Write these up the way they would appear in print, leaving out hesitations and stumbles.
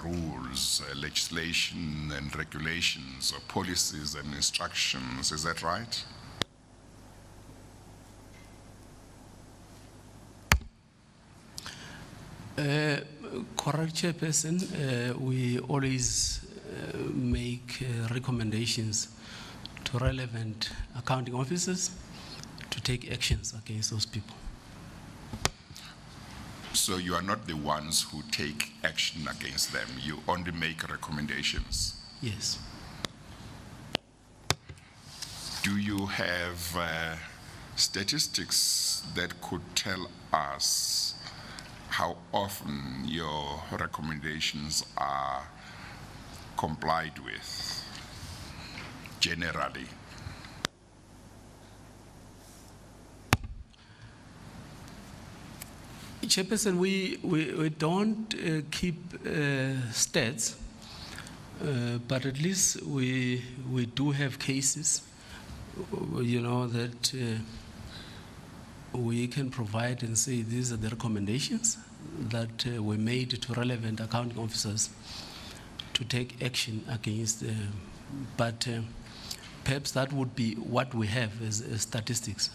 rules, legislation and regulations, or policies and instructions. Is that right? Correct, Chairperson. We always make recommendations to relevant accounting officers to take actions against those people. So you are not the ones who take action against them, you only make recommendations? Yes. Do you have statistics that could tell us how often your recommendations are complied with, generally? Chairperson, we don't keep stats, but at least we do have cases, you know, that we can provide and say these are the recommendations that were made to relevant accounting officers to take action against. But perhaps that would be what we have as statistics.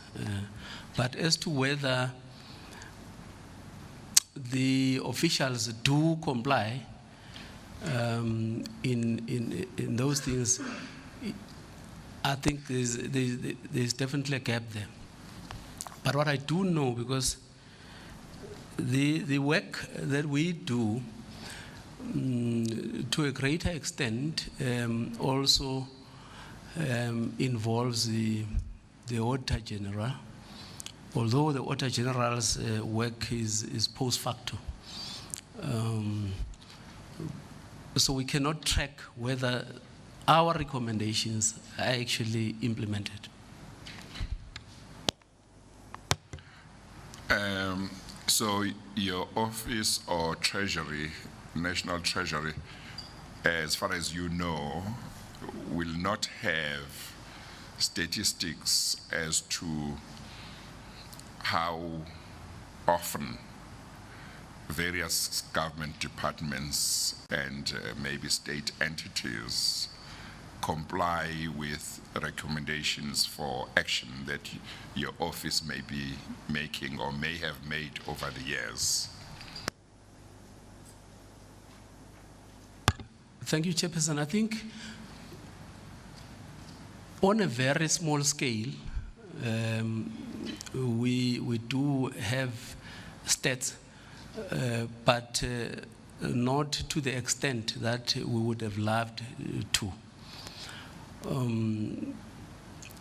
But as to whether the officials do comply in those things, I think there's definitely a gap there. But what I do know, because the work that we do to a greater extent also involves the Auditor General, although the Auditor General's work is post facto. So we cannot track whether our recommendations are actually implemented. So your office or Treasury, National Treasury, as far as you know, will not have statistics as to how often various government departments and maybe state entities comply with recommendations for action that your office may be making or may have made over the years. Thank you, Chairperson. I think on a very small scale, we do have stats, but not to the extent that we would have loved to.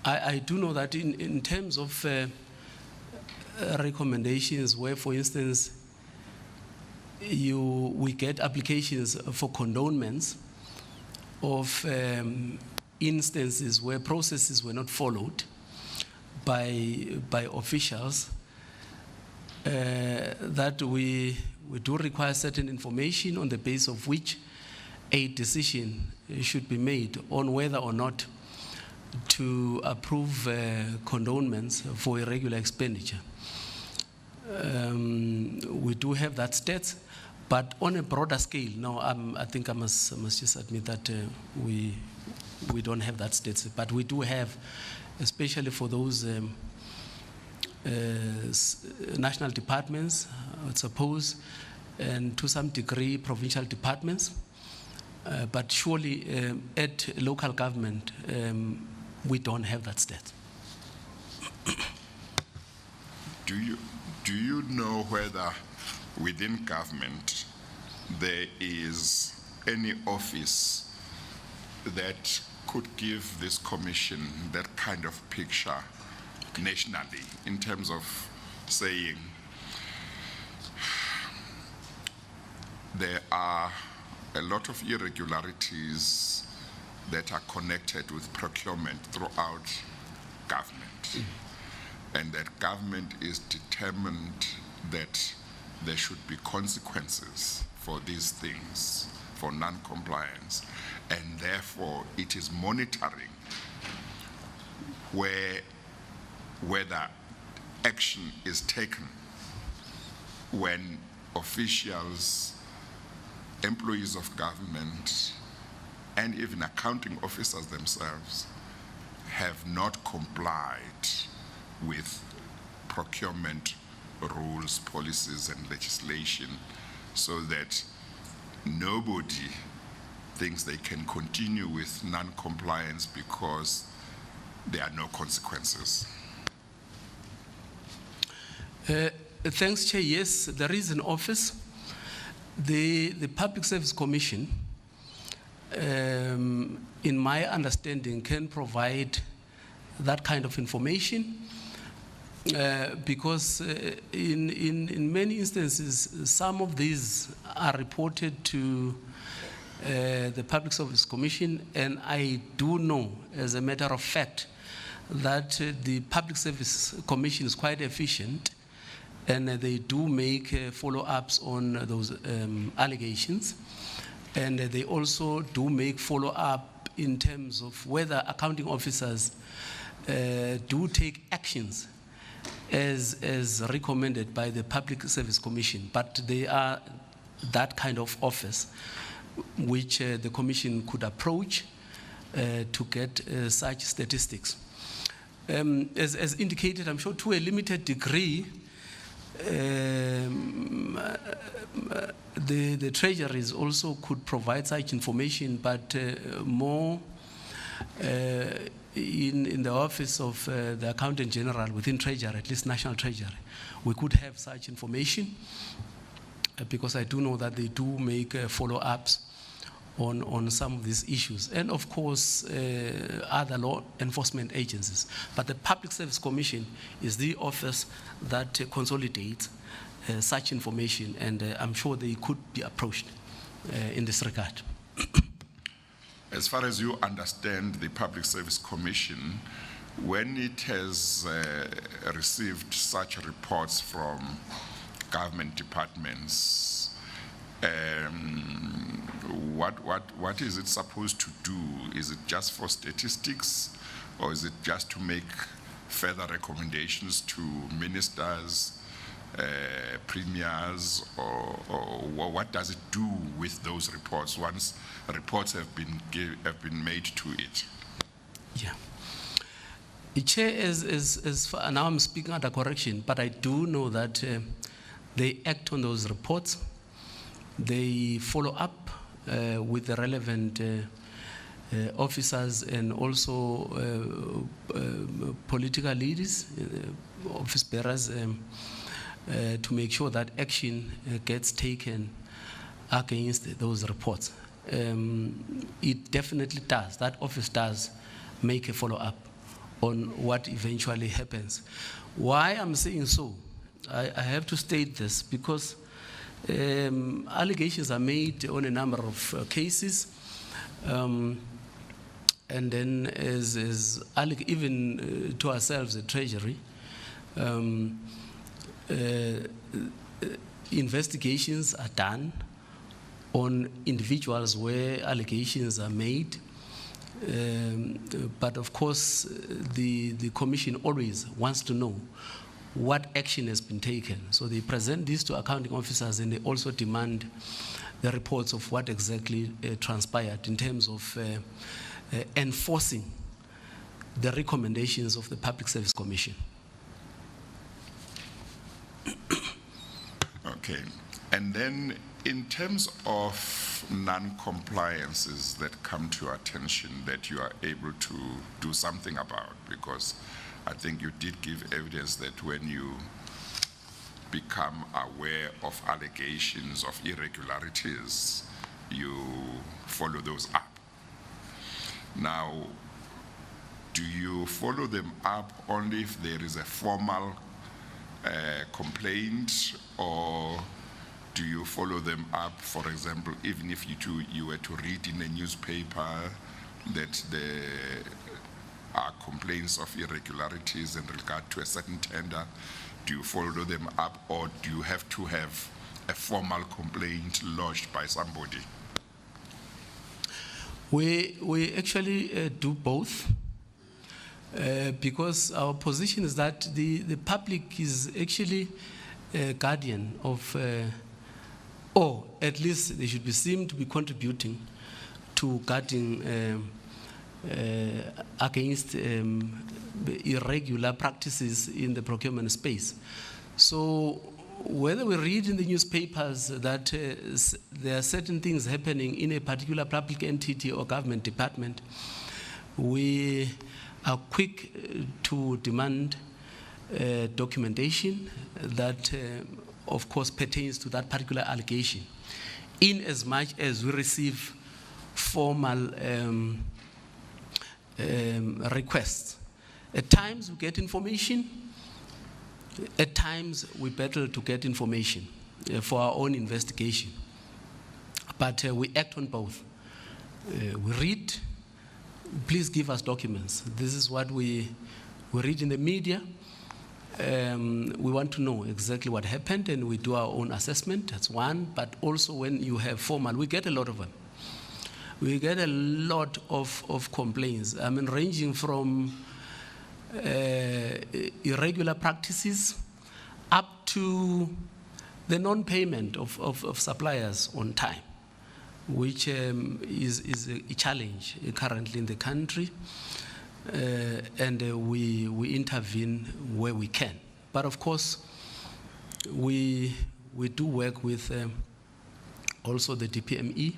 I do know that in terms of recommendations where, for instance, we get applications for condonements of instances where processes were not followed by officials, that we do require certain information on the basis of which a decision should be made on whether or not to approve condonements for irregular expenditure. We do have that stats, but on a broader scale, no, I think I must just admit that we don't have that stats, but we do have, especially for those national departments, I would suppose, and to some degree provincial departments, but surely at local government, we don't have that stat. Do you know whether within government there is any office that could give this commission that kind of picture nationally, in terms of saying there are a lot of irregularities that are connected with procurement throughout government, and that government is determined that there should be consequences for these things, for non-compliance, and therefore it is monitoring whether action is taken when officials employees of government and even accounting officers themselves have not complied with procurement rules, policies, and legislation, so that nobody thinks they can continue with non-compliance because there are no consequences. Thanks, Chair. Yes, there is an office. The Public Service Commission, in my understanding, can provide that kind of information because in many instances, some of these are reported to the Public Service Commission, and I do know, as a matter of fact, that the Public Service Commission is quite efficient, and they do make follow-ups on those allegations, and they also do make follow-up in terms of whether accounting officers do take actions as recommended by the Public Service Commission. But they are that kind of office which the Commission could approach to get such statistics. As indicated, I'm sure to a limited degree, the treasuries also could provide such information, but more in the office of the Accountant General within Treasury, at least National Treasury, we could have such information because I do know that they do make follow-ups on some of these issues, and of course other law enforcement agencies. But the Public Service Commission is the office that consolidates such information, and I'm sure they could be approached in this regard. As far as you understand the Public Service Commission, when it has received such reports from government departments, what is it supposed to do? Is it just for statistics, or is it just to make further recommendations to ministers, premiers, or what does it do with those reports once reports have been made to it? Yeah. The Chair, now I'm speaking under correction, but I do know that they act on those reports. They follow up with the relevant officers and also political leaders, office bearers, to make sure that action gets taken against those reports. It definitely does. That office does make a follow-up on what eventually happens. Why I'm saying so, I have to state this because allegations are made on a number of cases, and then even to ourselves, the Treasury, investigations are done on individuals where allegations are made, but of course the Commission always wants to know what action has been taken. So they present this to accounting officers, and they also demand the reports of what exactly transpired in terms of enforcing the recommendations of the Public Service Commission. Okay, and then in terms of non-compliances that come to your attention that you are able to do something about, because I think you did give evidence that when you become aware of allegations of irregularities, you follow those up. Now, do you follow them up only if there is a formal complaint, or do you follow them up, for example, even if you were to read in a newspaper that there are complaints of irregularities in regard to a certain tender? Do you follow them up, or do you have to have a formal complaint lodged by somebody? We actually do both, because our position is that the public is actually a guardian of or at least they should be seen to be contributing to guarding against irregular practices in the procurement space. So whether we read in the newspapers that there are certain things happening in a particular public entity or government department, we are quick to demand documentation that, of course, pertains to that particular allegation, in as much as we receive formal requests. At times we get information, at times we battle to get information for our own investigation. But we act on both. We read, please give us documents. This is what we read in the media. We want to know exactly what happened, and we do our own assessment, that's one. But also when you have formal, we get a lot of them. We get a lot of complaints, I mean, ranging from irregular practices up to the non-payment of suppliers on time, which is a challenge currently in the country, and we intervene where we can. But of course, we do work with also the DPME,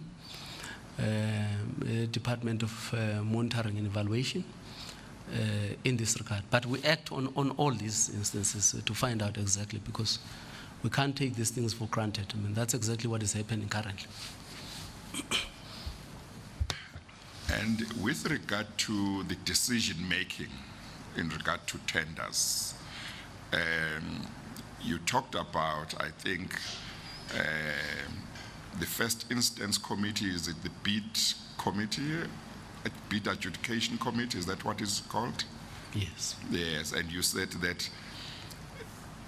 Department of Monitoring and Evaluation, in this regard. But we act on all these instances to find out exactly, because we can't take these things for granted. I mean, that's exactly what is happening currently. And with regard to the decision-making in regard to tenders, you talked about, I think, the first instance committee, is it the bid committee, bid adjudication committee, is that what it's called? Yes. Yes, and you said that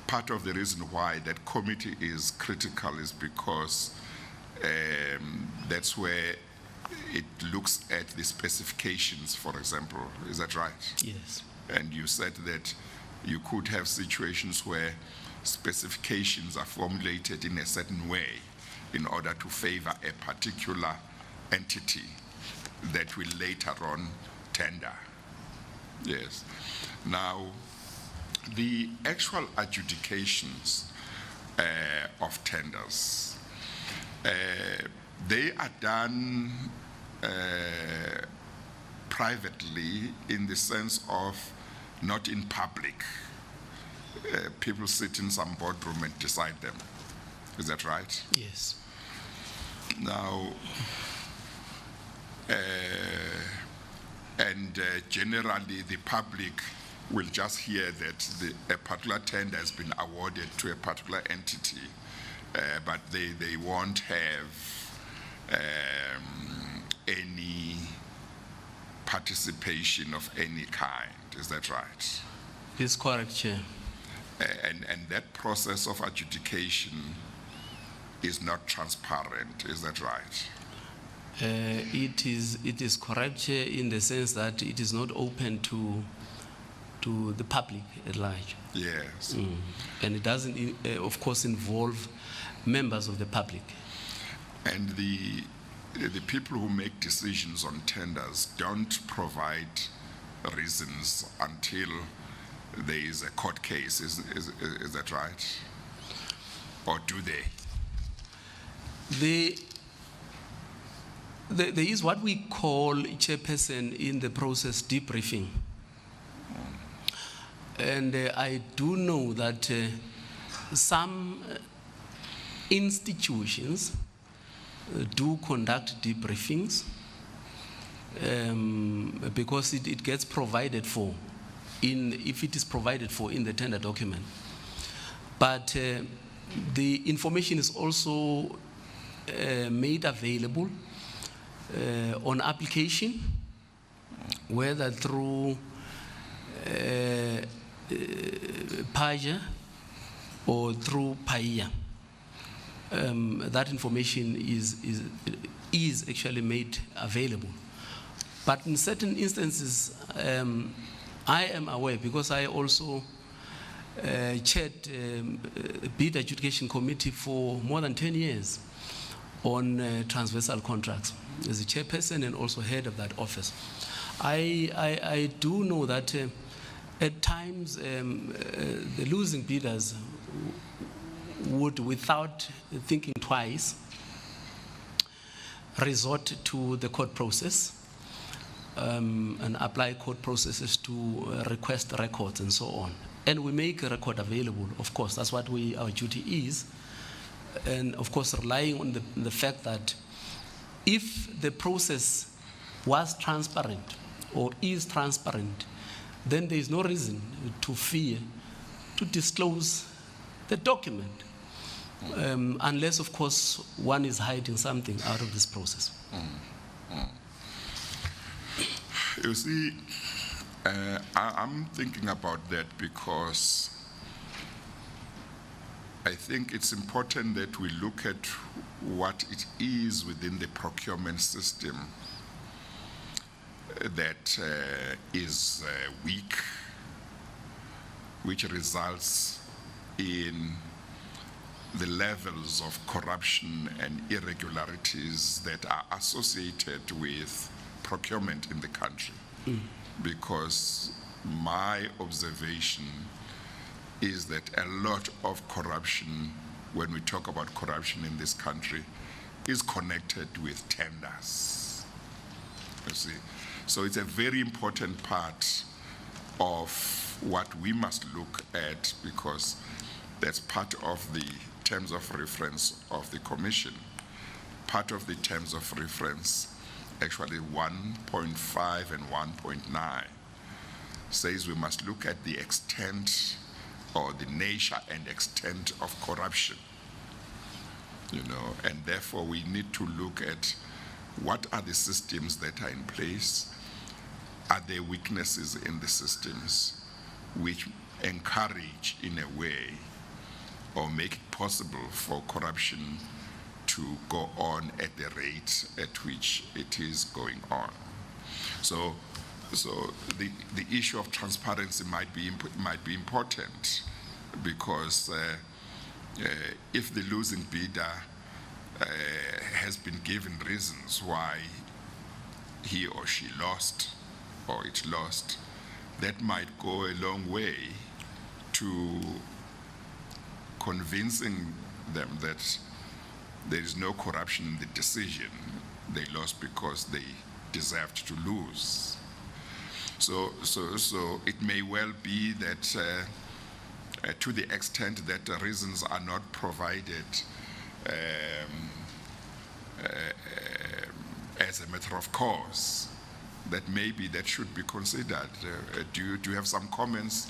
part of the reason why that committee is critical is because that's where it looks at the specifications, for example. Is that right? Yes. And you said that you could have situations where specifications are formulated in a certain way in order to favor a particular entity that will later on tender. Yes. Now, the actual adjudications of tenders, they are done privately, in the sense of not in public. People sit in some boardroom and decide them. Is that right? Yes. Now, generally the public will just hear that a particular tender has been awarded to a particular entity, but they won't have any participation of any kind. Is that right? It's correct, Chair. And that process of adjudication is not transparent. Is that right? It is correct, Chair, in the sense that it is not open to the public at large. Yes. And it doesn't, of course, involve members of the public. And the people who make decisions on tenders don't provide reasons until there is a court case. Is that right? Or do they? There is what we call, Chairperson, in the process debriefing. And I do know that some institutions do conduct debriefings because it gets provided for, if it is provided for in the tender document. But the information is also made available on application, whether through PAJA or through PAIA. That information is actually made available. But in certain instances, I am aware, because I also chaired a bid adjudication committee for more than 10 years. on transversal contracts as a chairperson and also head of that office. I do know that at times the losing bidders would, without thinking twice, resort to the court process and apply court processes to request records and so on. And we make a record available, of course, that's what our duty is. And of course, relying on the fact that if the process was transparent or is transparent, then there is no reason to fear to disclose the document, unless, of course, one is hiding something out of this process. You see, I'm thinking about that because I think it's important that we look at what it is within the procurement system that is weak, which results in the levels of corruption and irregularities that are associated with procurement in the country. Because my observation is that a lot of corruption, when we talk about corruption in this country, is connected with tenders. You see, so it's a very important part of what we must look at, because that's part of the terms of reference of the Commission. Part of the terms of reference, actually 1.5 and 1.9, says we must look at the extent or the nature and extent of corruption, you know, and therefore we need to look at what are the systems that are in place. Are there weaknesses in the systems which encourage, in a way, or make it possible for corruption to go on at the rate at which it is going on? So the issue of transparency might be important, because if the losing bidder has been given reasons why he or she lost or it lost, that might go a long way to convincing them that there is no corruption in the decision. They lost because they deserved to lose. So it may well be that to the extent that the reasons are not provided as a matter of course, that maybe that should be considered. Do you have some comments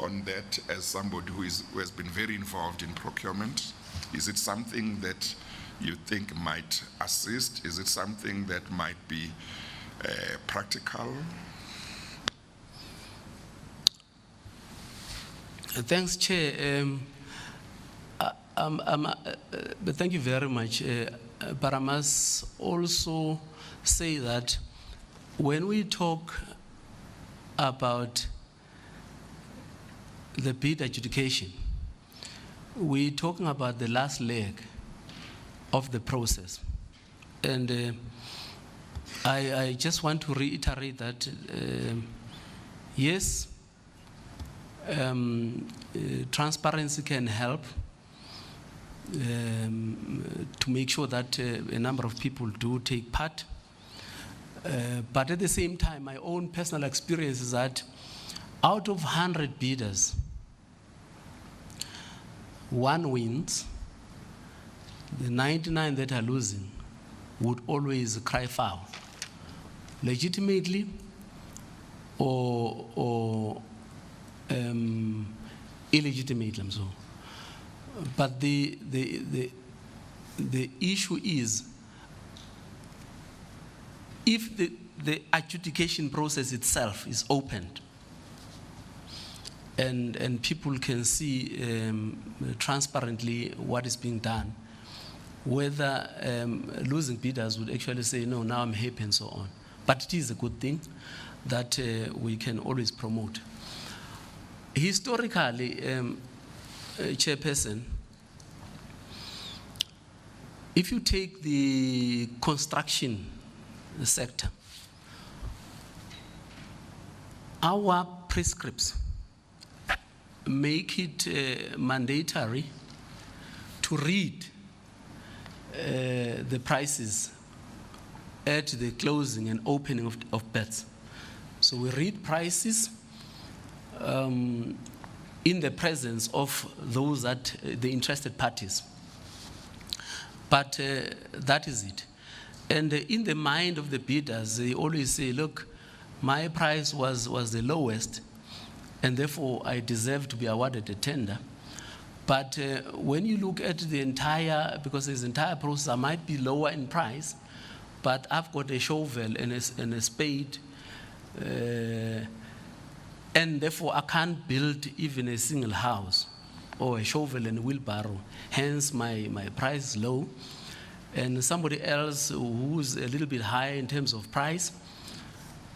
on that as somebody who has been very involved in procurement? Is it something that you think might assist? Is it something that might be practical? Thanks, Chair. But thank you very much. But I must also say that when we talk about the bid adjudication, we're talking about the last leg of the process. And I just want to reiterate that, yes, transparency can help to make sure that a number of people do take part. But at the same time, my own personal experience is that out of 100 bidders, one wins. The 99 that are losing would always cry foul, legitimately or illegitimately. So, but the issue is, if the adjudication process itself is opened and people can see transparently what is being done, whether losing bidders would actually say, no, now I'm happy and so on. But it is a good thing that we can always promote. Historically, Chairperson, If you take the construction sector, our prescripts make it mandatory to read the prices at the closing and opening of bids. So we read prices in the presence of those that the interested parties. But that is it. And in the mind of the bidders, they always say, look, my price was the lowest, and therefore I deserve to be awarded a tender. But when you look at the entire, because this entire process, I might be lower in price, but I've got a shovel and a spade, and therefore I can't build even a single house, or a shovel and a wheelbarrow. Hence my price is low. And somebody else who's a little bit higher in terms of price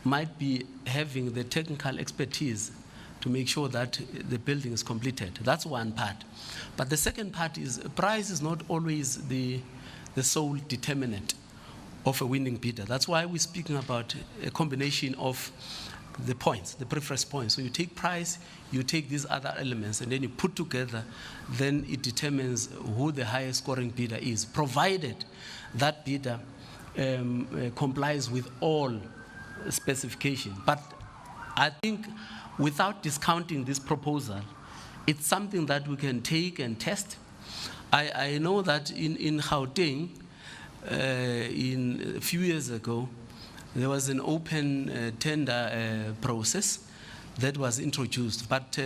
might be having the technical expertise to make sure that the building is completed. That's one part. But the second part is price is not always the sole determinant of a winning bidder. That's why we're speaking about a combination of the points, the preference points. So you take price, you take these other elements, and then you put together, then it determines who the highest scoring bidder is, provided that bidder complies with all specifications. But I think without discounting this proposal, it's something that we can take and test. I know that in Gauteng, a few years ago, there was an open tender process that was introduced, but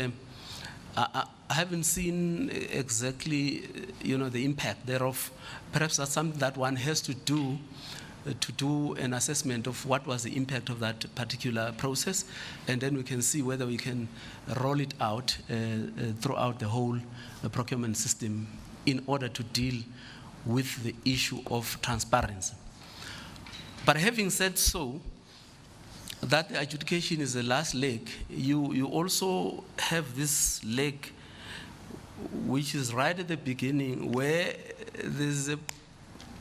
I haven't seen exactly, the impact thereof. Perhaps that's something that one has to do an assessment of what was the impact of that particular process, and then we can see whether we can roll it out throughout the whole procurement system in order to deal with the issue of transparency. But having said so, that the adjudication is the last leg, you also have this leg which is right at the beginning, where there's a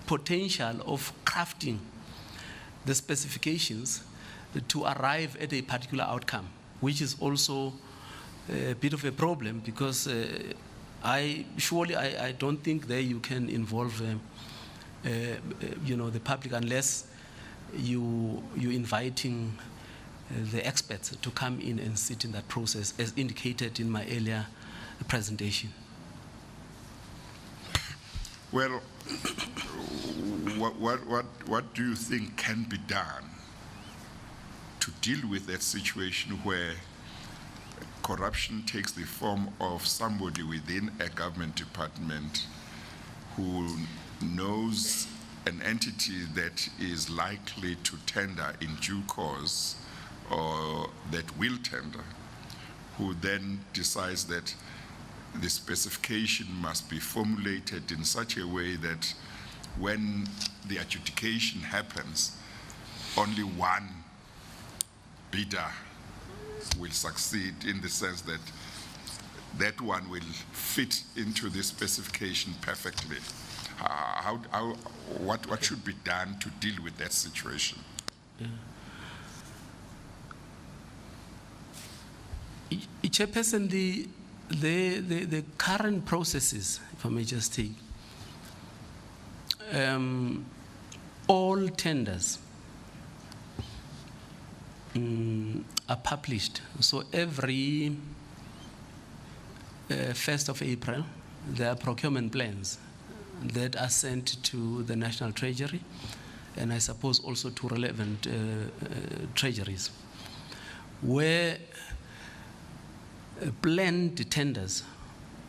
potential of crafting the specifications to arrive at a particular outcome, which is also a bit of a problem, because I don't think that you can involve the public unless you're inviting the experts to come in and sit in that process, as indicated in my earlier presentation. Well, what do you think can be done to deal with that situation where corruption takes the form of somebody within a government department who knows an entity that is likely to tender in due course or that will tender, who then decides that the specification must be formulated in such a way that when the adjudication happens, only one bidder will succeed, in the sense that that one will fit into the specification perfectly. What should be done to deal with that situation? Yeah. Chairperson, the current processes, if I may just take, all tenders are published. So every 1st of April, there are procurement plans that are sent to the National Treasury, and I suppose also to relevant treasuries, where planned tenders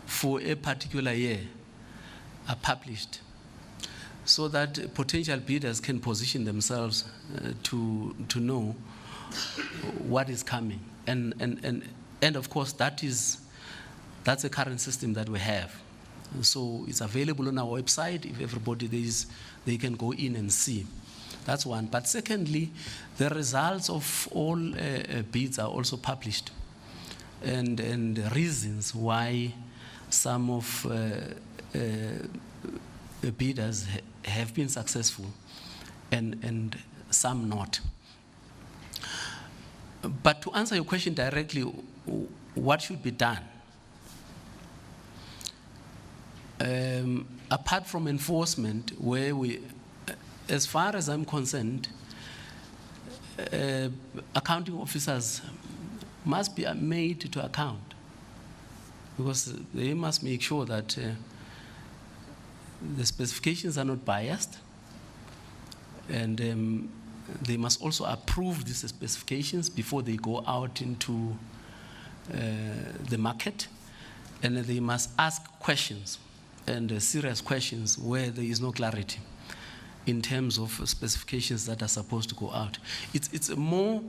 for a particular year are published, so that potential bidders can position themselves to know what is coming. And of course, that's a current system that we have. So it's available on our website. If everybody they can go in and see. That's one. But secondly, the results of all bids are also published, and reasons why some of bidders have been successful and some not. But to answer your question directly, what should be done? Apart from enforcement, where we, as far as I'm concerned, accounting officers must be made to account, because they must make sure that the specifications are not biased, and they must also approve these specifications before they go out into the market, and they must ask questions, and serious questions where there is no clarity in terms of specifications that are supposed to go out. It's more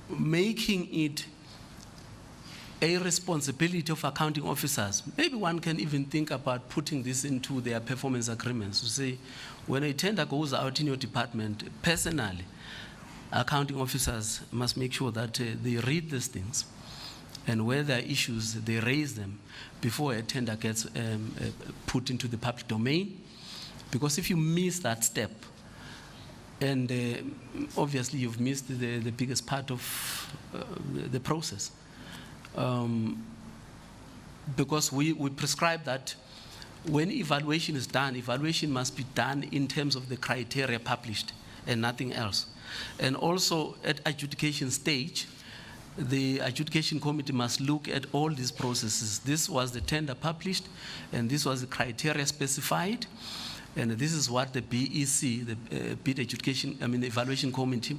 making it a responsibility of accounting officers. Maybe one can even think about putting this into their performance agreements to say, when a tender goes out in your department, personally, accounting officers must make sure that they read these things, and where there are issues, they raise them before a tender gets put into the public domain. Because if you miss that step, and obviously you've missed the biggest part of the process. Because we prescribe that when evaluation is done, evaluation must be done in terms of the criteria published and nothing else. And also at adjudication stage, the adjudication committee must look at all these processes. This was the tender published, and this was the criteria specified, and this is what the BEC, the Bid Evaluation Committee,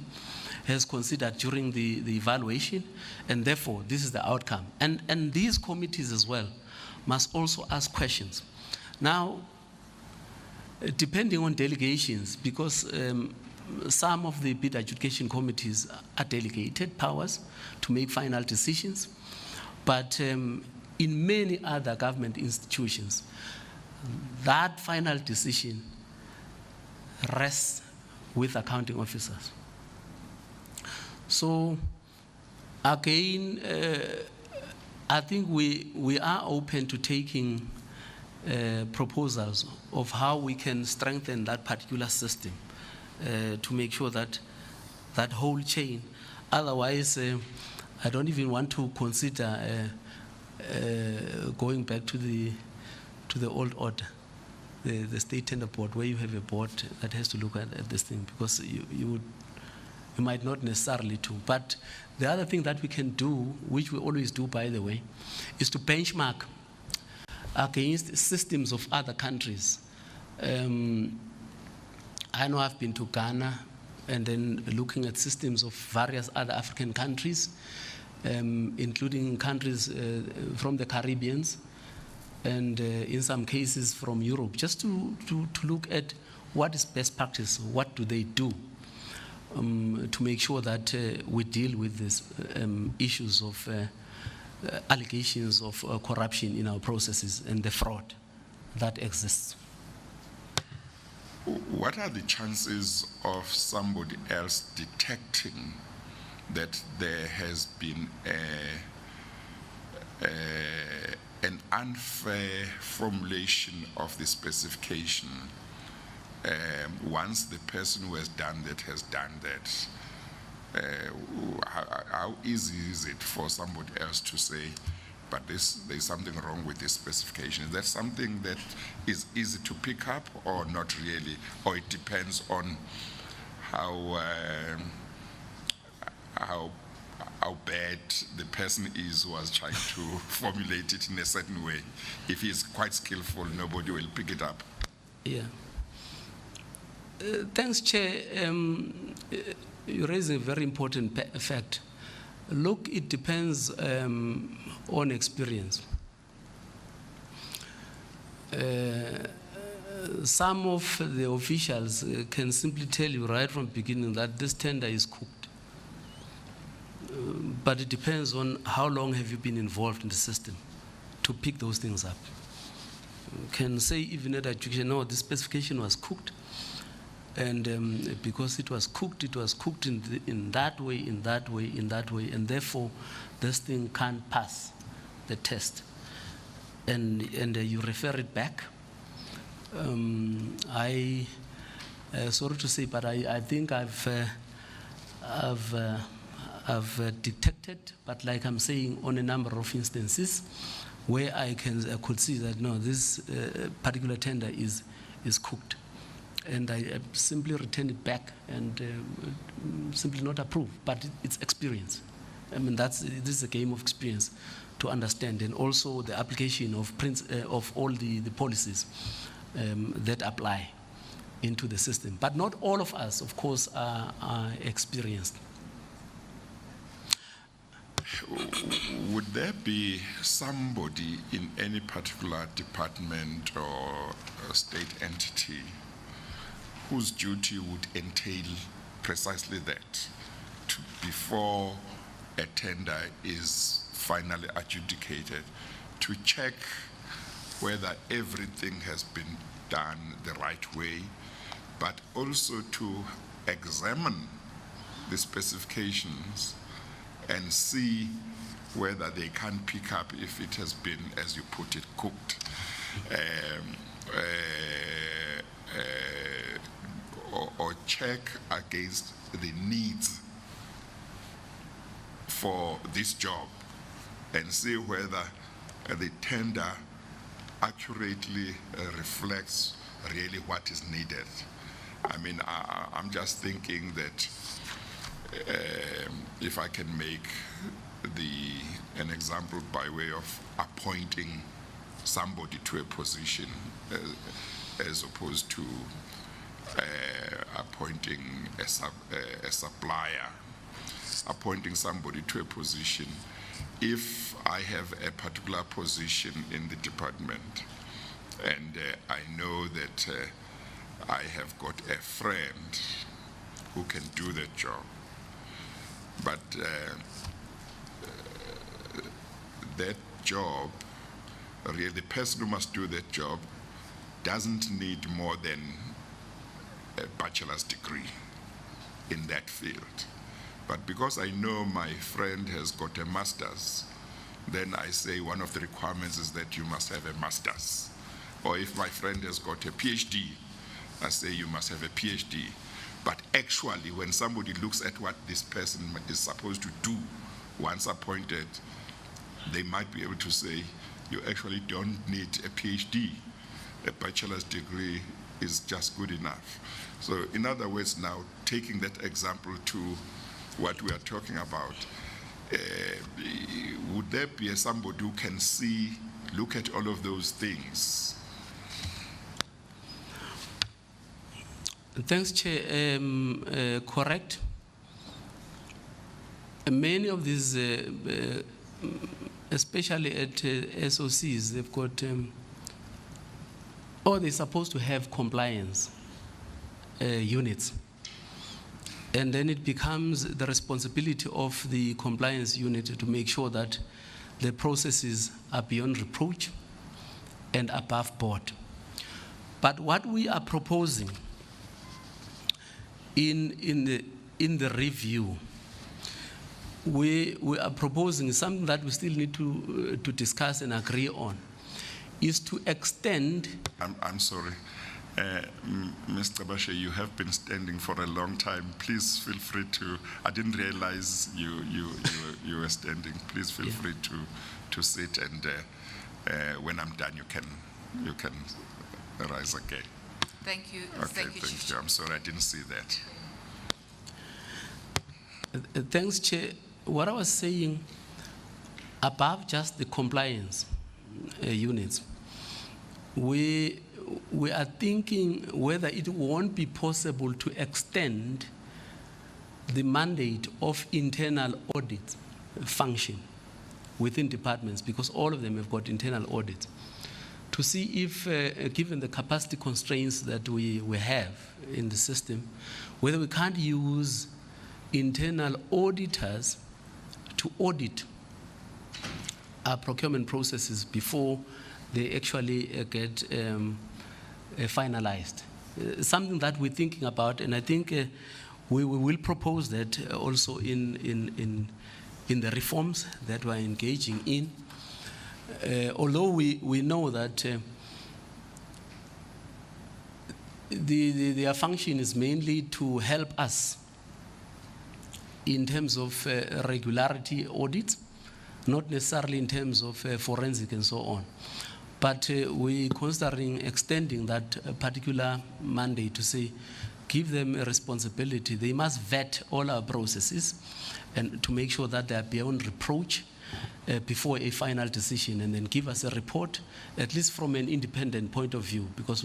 has considered during the evaluation, and therefore this is the outcome. And these committees as well must also ask questions. Now, depending on delegations, because some of the bid adjudication committees are delegated powers to make final decisions, but in many other government institutions, that final decision rests with accounting officers. So again, I think we are open to taking proposals of how we can strengthen that particular system to make sure that that whole chain. Otherwise, I don't even want to consider going back to the old order, the state tender board, where you have a board that has to look at this thing, because you might not necessarily do. But the other thing that we can do, which we always do, by the way, is to benchmark against systems of other countries. I know I've been to Ghana, and then looking at systems of various other African countries, including countries from the Caribbean, and in some cases from Europe, just to look at what is best practice, what do they do, to make sure that we deal with these issues of allegations of corruption in our processes and the fraud that exists. What are the chances of somebody else detecting that there has been an unfair formulation of the specification once the person who has done that has done that? How easy is it for somebody else to say, but there's something wrong with this specification? Is that something that is easy to pick up, or not really? Or it depends on how bad the person is who was trying to formulate it in a certain way? If he's quite skillful, nobody will pick it up. Yeah. Thanks, Chair. You're raising a very important fact. Look, it depends on experience. Some of the officials can simply tell you right from the beginning that this tender is cooked. But it depends on how long have you been involved in the system to pick those things up. You can say even at education, no, this specification was cooked. And because it was cooked in that way, in that way, in that way, and therefore this thing can't pass the test. And you refer it back Sorry to say, but I think I've detected, but like I'm saying, on a number of instances where I could see that no, this particular tender is cooked, and I simply return it back and simply not approve. But it's experience. I mean, this is a game of experience to understand, and also the application of all the policies that apply into the system. But not all of us, of course, are experienced. Would there be somebody in any particular department or state entity whose duty would entail precisely that, before a tender is finally adjudicated, to check whether everything has been done the right way, but also to examine the specifications and see whether they can pick up if it has been, as you put it, cooked, or check against the needs for this job and see whether the tender accurately reflects really what is needed. I mean, I'm just thinking that if I can make an example by way of appointing somebody to a position as opposed to appointing a supplier, appointing somebody to a position. If I have a particular position in the department and I know that I have got a friend who can do that job, but that job, really the person who must do that job doesn't need more than a bachelor's degree in that field. But because I know my friend has got a master's, then I say one of the requirements is that you must have a master's. Or if my friend has got a PhD, I say you must have a PhD. But actually, when somebody looks at what this person is supposed to do once appointed, they might be able to say, you actually don't need a PhD. A bachelor's degree is just good enough. So in other words, now taking that example to what we are talking about, would there be somebody who can look at all of those things? Thanks, Chair. Correct. Many of these, especially at SOCs, they've got, or they're supposed to have compliance units. And then it becomes the responsibility of the compliance unit to make sure that the processes are beyond reproach and above board. But what we are proposing in the review, we are proposing something that we still need to discuss and agree on, is to extend. I'm sorry. Mr. Bashe, you have been standing for a long time. Please feel free to, I didn't realize you were standing. Please feel free to sit, and when I'm done, you can rise again. Thank you. Okay, thank you. I'm sorry, I didn't see that. Thanks, Chair. What I was saying, above just the compliance units, we are thinking whether it won't be possible to extend the mandate of internal audit function within departments, because all of them have got internal audits, to see if, given the capacity constraints that we have in the system, whether we can't use internal auditors to audit our procurement processes before they actually get finalized. Something that we're thinking about, and I think we will propose that also in the reforms that we're engaging in. Although we know that their function is mainly to help us in terms of regularity audits, not necessarily in terms of forensic and so on. But we're considering extending that particular mandate to say, give them a responsibility. They must vet all our processes and to make sure that they are beyond reproach before a final decision, and then give us a report, at least from an independent point of view, because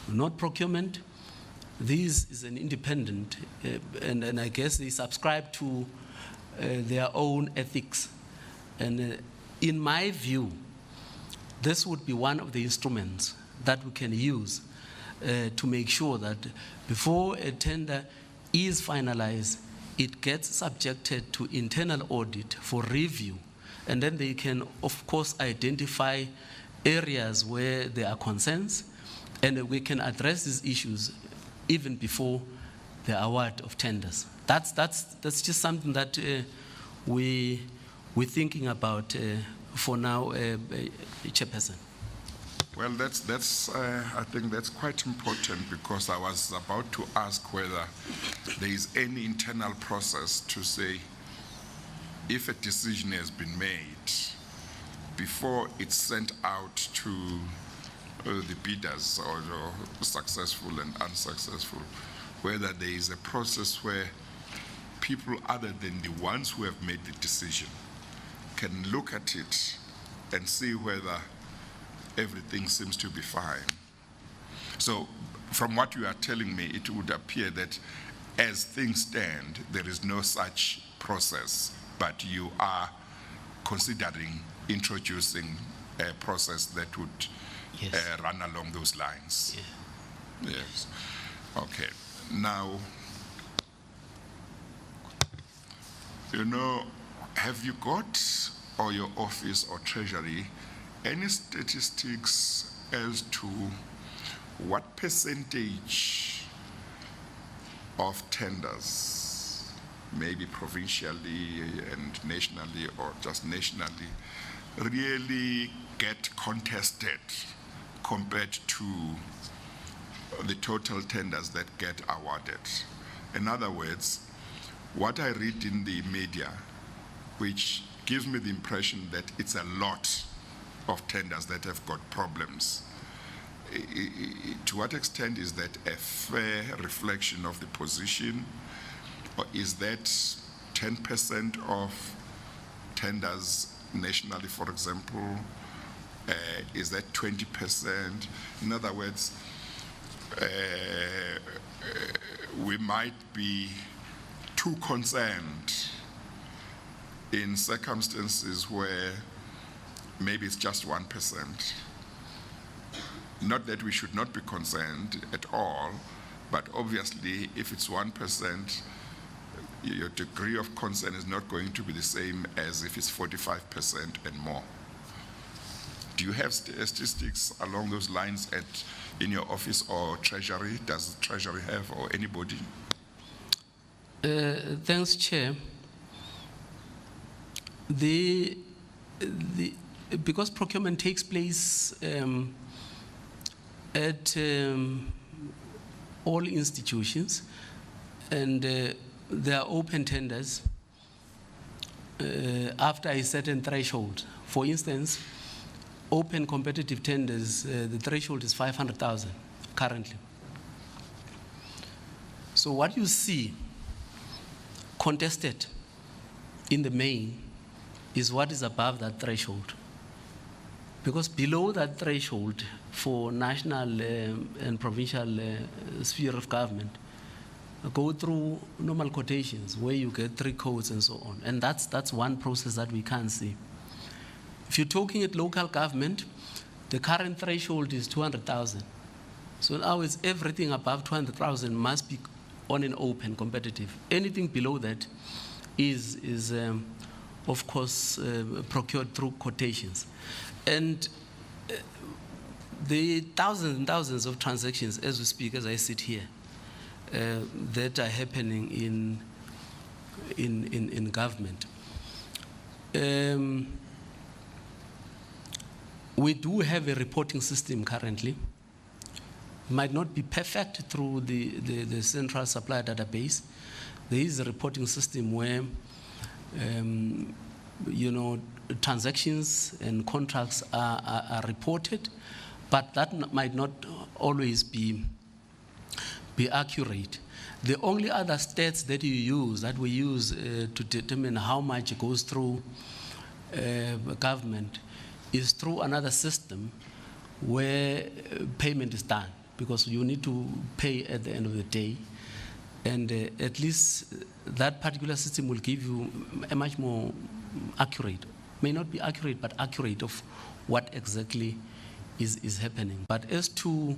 not procurement, this is an independent, and I guess they subscribe to their own ethics. And in my view, this would be one of the instruments that we can use to make sure that before a tender is finalized, it gets subjected to internal audit for review. And then they can, of course, identify areas where there are concerns, and we can address these issues even before the award of tenders. That's just something that we're thinking about for now, Chairperson. Well, that's I think that's quite important, because I was about to ask whether there is any internal process to say if a decision has been made before it's sent out to the bidders, or successful and unsuccessful, whether there is a process where people other than the ones who have made the decision can look at it and see whether everything seems to be fine. So from what you are telling me, it would appear that as things stand, there is no such process, but you are considering introducing a process that would Yes. run along those lines. Yeah. Yes. Okay. Now, have you got, or your office or treasury, any statistics as to what percentage of tenders, maybe provincially and nationally, or just nationally, really get contested compared to the total tenders that get awarded? In other words, what I read in the media, which gives me the impression that it's a lot of tenders that have got problems, to what extent is that a fair reflection of the position, or is that 10% of tenders nationally, for example? Is that 20%? In other words, we might be too concerned in circumstances where maybe it's just 1%. Not that we should not be concerned at all, but obviously if it's 1%, your degree of concern is not going to be the same as if it's 45% and more. Do you have statistics along those lines in your office or Treasury? Does the Treasury have, or anybody? Thanks, Chair. Because procurement takes place at all institutions, and there are open tenders after a certain threshold. For instance, open competitive tenders, the threshold is 500,000 currently. So what you see contested in the main is what is above that threshold. Because below that threshold for national and provincial sphere of government, go through normal quotations where you get 3 codes and so on. And that's one process that we can't see. If you're talking at local government, the current threshold is 200,000. So now it's everything above 200,000 must be on an open competitive. Anything below that is of course, procured through quotations. And the thousands and thousands of transactions as we speak, as I sit here, that are happening in government. We do have a reporting system currently, might not be perfect through the central supply database. There is a reporting system where, transactions and contracts are reported, but that might not always be accurate. The only other stats that we use to determine how much goes through government is through another system where payment is done, because you need to pay at the end of the day. And at least that particular system will give you a much more accurate, may not be accurate, but accurate of what exactly is happening. But as to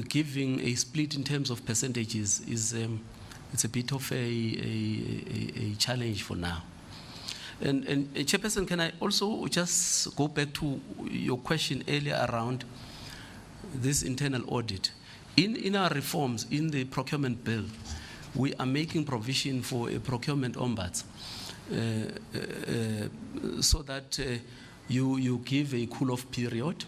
giving a split in terms of percentages it's a bit of a challenge for now. And Chairperson, can I also just go back to your question earlier around this internal audit? In our reforms, in the procurement bill, we are making provision for a procurement ombuds so that you give a cool-off period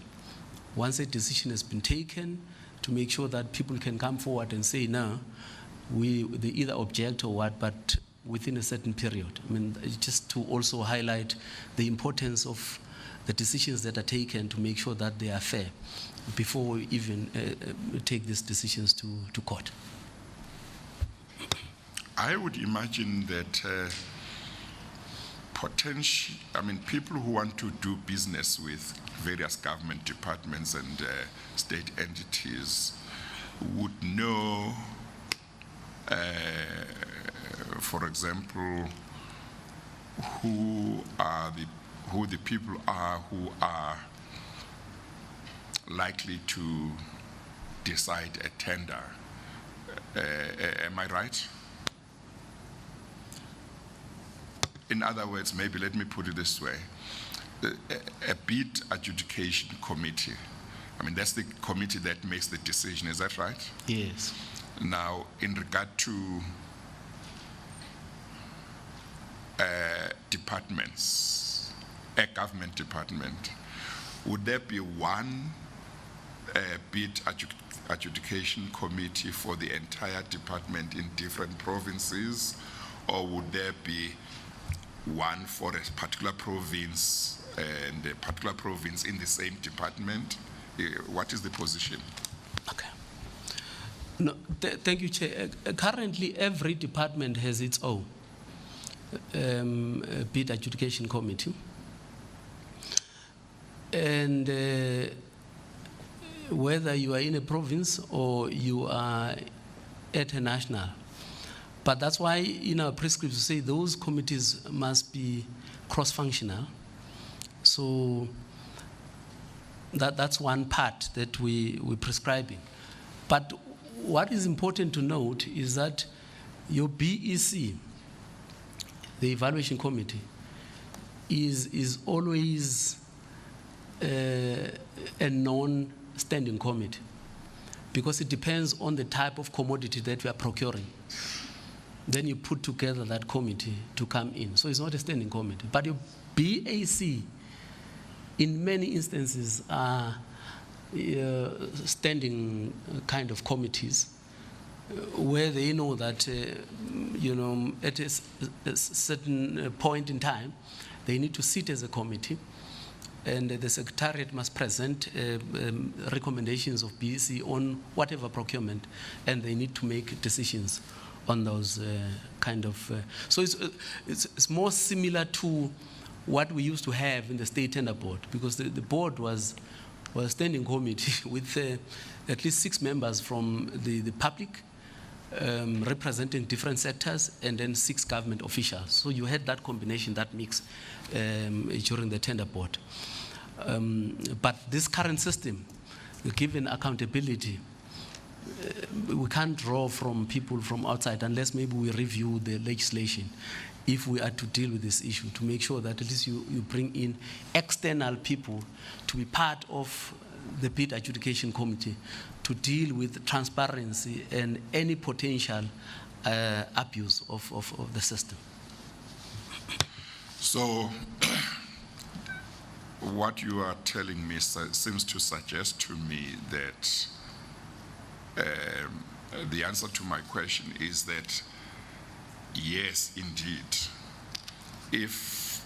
once a decision has been taken, to make sure that people can come forward and say, no, they either object or what, but within a certain period. I mean, just to also highlight the importance of the decisions that are taken to make sure that they are fair before we even take these decisions to court. I would imagine that people who want to do business with various government departments and state entities would know, for example, who the people are who are likely to decide a tender. Am I right? In other words, maybe let me put it this way. A bid adjudication committee, that's the committee that makes the decision, is that right? Yes. Now, in regard to departments, a government department, would there be one bid adjudication committee for the entire department in different provinces, or would there be one for a particular province and a particular province in the same department? What is the position? Okay. No, thank you, Chair. Currently, every department has its own bid adjudication committee. And whether you are in a province or you are at a national. But that's why in our prescripts we say those committees must be cross-functional. So that's one part that we're prescribing. But what is important to note is that your BEC, the evaluation committee, is always a non-standing committee, because it depends on the type of commodity that we are procuring. Then you put together that committee to come in. So it's not a standing committee. But your BAC, in many instances, are standing kind of committees where they know that, at a certain point in time, they need to sit as a committee, and the Secretariat must present recommendations of BEC on whatever procurement, and they need to make decisions on those so it's more similar to what we used to have in the State Tender Board, because the board was a standing committee with at least 6 members from the public representing different sectors, and then 6 government officials. So you had that combination, that mix during the Tender Board. But this current system, given accountability, we can't draw from people from outside unless maybe we review the legislation if we are to deal with this issue, to make sure that at least you bring in external people to be part of the bid adjudication committee to deal with transparency and any potential abuse of the system. So what you are telling me seems to suggest to me that the answer to my question is that yes, indeed, if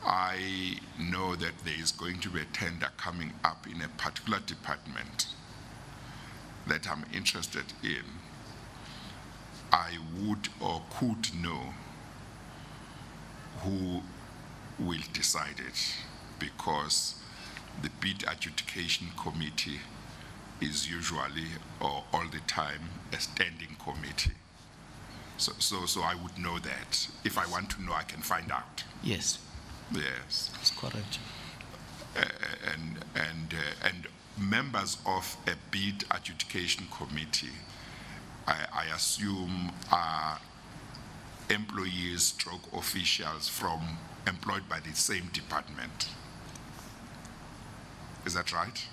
I know that there is going to be a tender coming up in a particular department that I'm interested in, I would or could know who will decide it, because the bid adjudication committee is usually or all the time a standing committee. So I would know that. If I want to know, I can find out. Yes, Yes. that's correct. And members of a bid adjudication committee, I assume, are employees stroke officials employed by the same department. Is that right?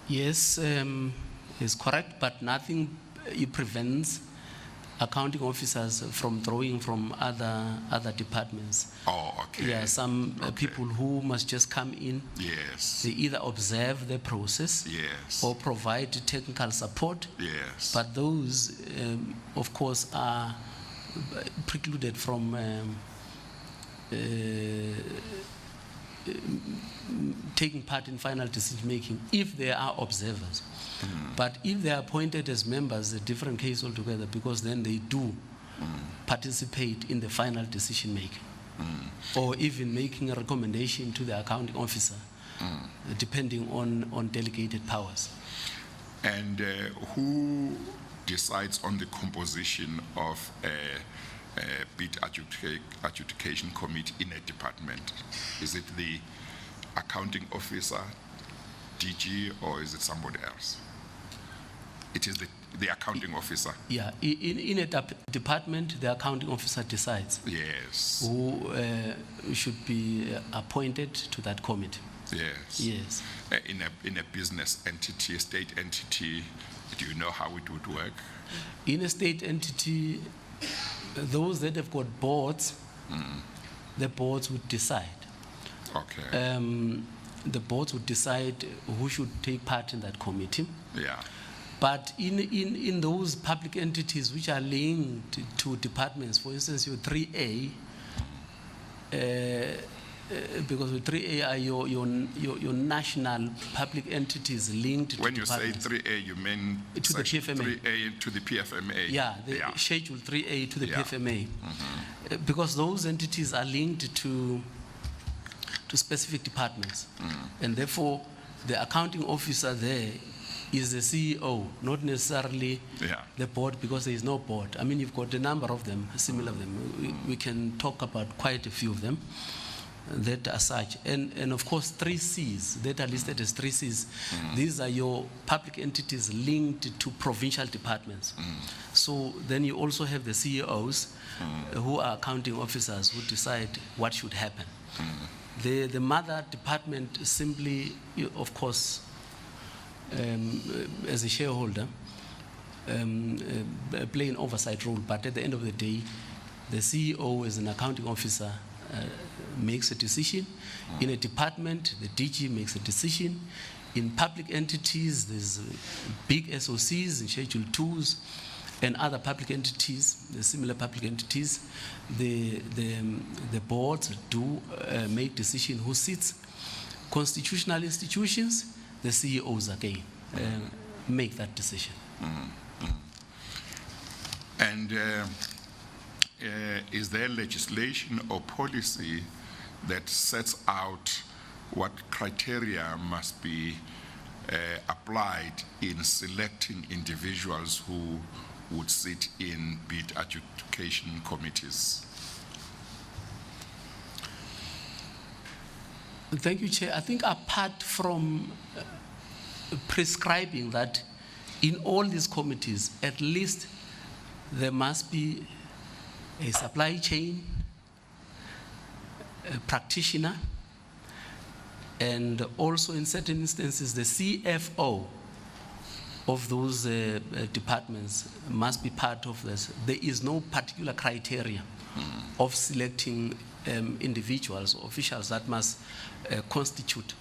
Yes, is correct, but nothing prevents accounting officers from drawing from other departments. Oh, okay. Yeah, some Okay. people who must just come in, Yes. they either observe the process Yes. or provide technical support, Yes. but those, of course, are precluded from taking part in final decision making if they are observers. But if they are appointed as members, a different case altogether, because then they do participate in the final decision making, or even making a recommendation to the accounting officer, depending on delegated powers. And who decides on the composition of a bid adjudication committee in a department? Is it the accounting officer, DG, or is it somebody else? It is the accounting officer. Yeah, in a department, the accounting officer decides Yes. who should be appointed to that committee. Yes. Yes. In a business entity, a state entity, do you know how it would work? In a state entity, those that have got boards, the boards would decide. Okay. The boards would decide who should take part in that committee. Yeah. But in those public entities which are linked to departments, for instance, your 3A, because with 3A are your national public entities linked to When you say departments. 3A, you mean To the section PFMA. 3A to the PFMA? Yeah, the schedule 3A to the Yeah. PFMA. Because those entities are linked to specific departments. And therefore, the accounting officer there is the CEO, not necessarily Yeah. the board, because there is no board. I mean, you've got a number of them, similar of them. We can talk about quite a few of them that are such. And of course, 3Cs that are listed as 3Cs, these are your public entities linked to provincial departments. So then you also have the CEOs who are accounting officers who decide what should happen. The mother department simply, of course, as a shareholder, play an oversight role, but at the end of the day, the CEO as an accounting officer makes a decision. In a department, the DG makes a decision. In public entities, there's big SOCs and Schedule 2s and other public entities, the similar public entities. The boards do make decision who sits. Constitutional institutions, the CEOs again make that decision. And is there legislation or policy that sets out what criteria must be applied in selecting individuals who would sit in bid adjudication committees? Thank you, Chair. I think apart from prescribing that in all these committees, at least there must be a supply chain, a practitioner, and also in certain instances, the CFO of those departments must be part of this. There is no particular criteria of selecting individuals or officials that must constitute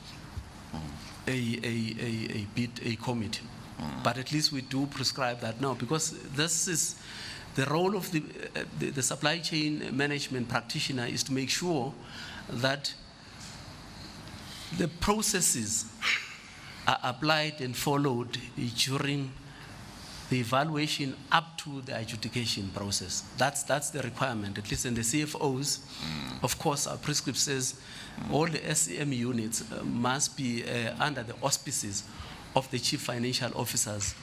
a committee. But at least we do prescribe that now, because this is the role of the supply chain management practitioner, is to make sure that the processes are applied and followed during the evaluation up to the adjudication process. That's the requirement, at least in the CFOs. Of course, our prescript says all the SCM units must be under the auspices of the chief financial officers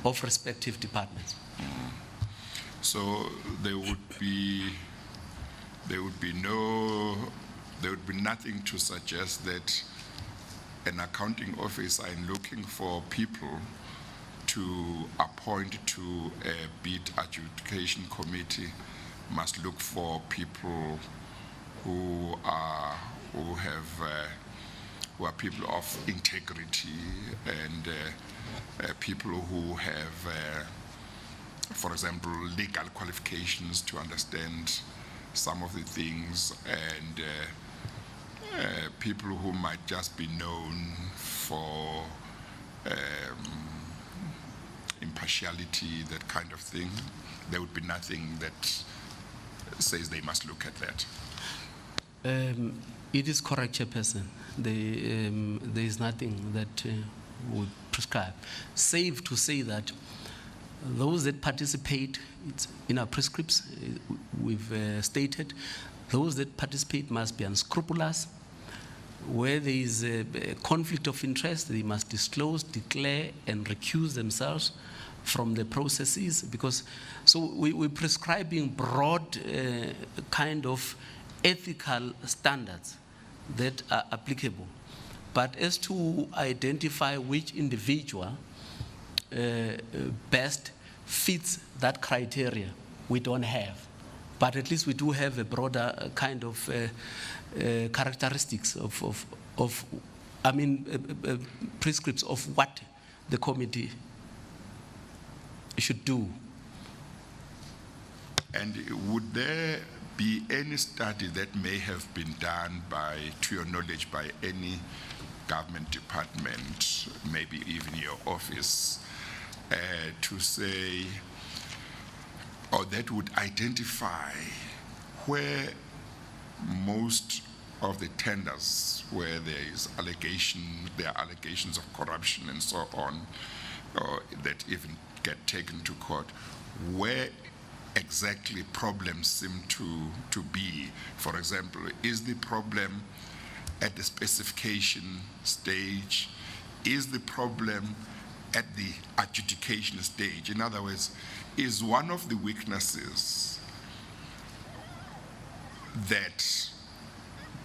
of respective departments. So there would be nothing to suggest that an accounting officer in looking for people to appoint to a bid adjudication committee must look for people who are people of integrity and people who have, for example, legal qualifications to understand some of the things, and people who might just be known for impartiality, that kind of thing. There would be nothing that says they must look at that. It is correct, Chairperson. There is nothing that would prescribe. Save to say that those that participate, it's in our prescripts, we've stated, those that participate must be unscrupulous. Where there is a conflict of interest, they must disclose, declare, and recuse themselves from the processes. Because, so we're prescribing broad kind of ethical standards that are applicable. But as to identify which individual best fits that criteria, we don't have. But at least we do have a broader kind of characteristics of prescripts of what the committee should do. And would there be any study that may have been done by, to your knowledge, by any government department, maybe even your office, to say, or that would identify where most of the tenders where there are allegations of corruption and so on, or that even get taken to court, where exactly problems seem to be? For example, is the problem at the specification stage? Is the problem at the adjudication stage? In other words, is one of the weaknesses that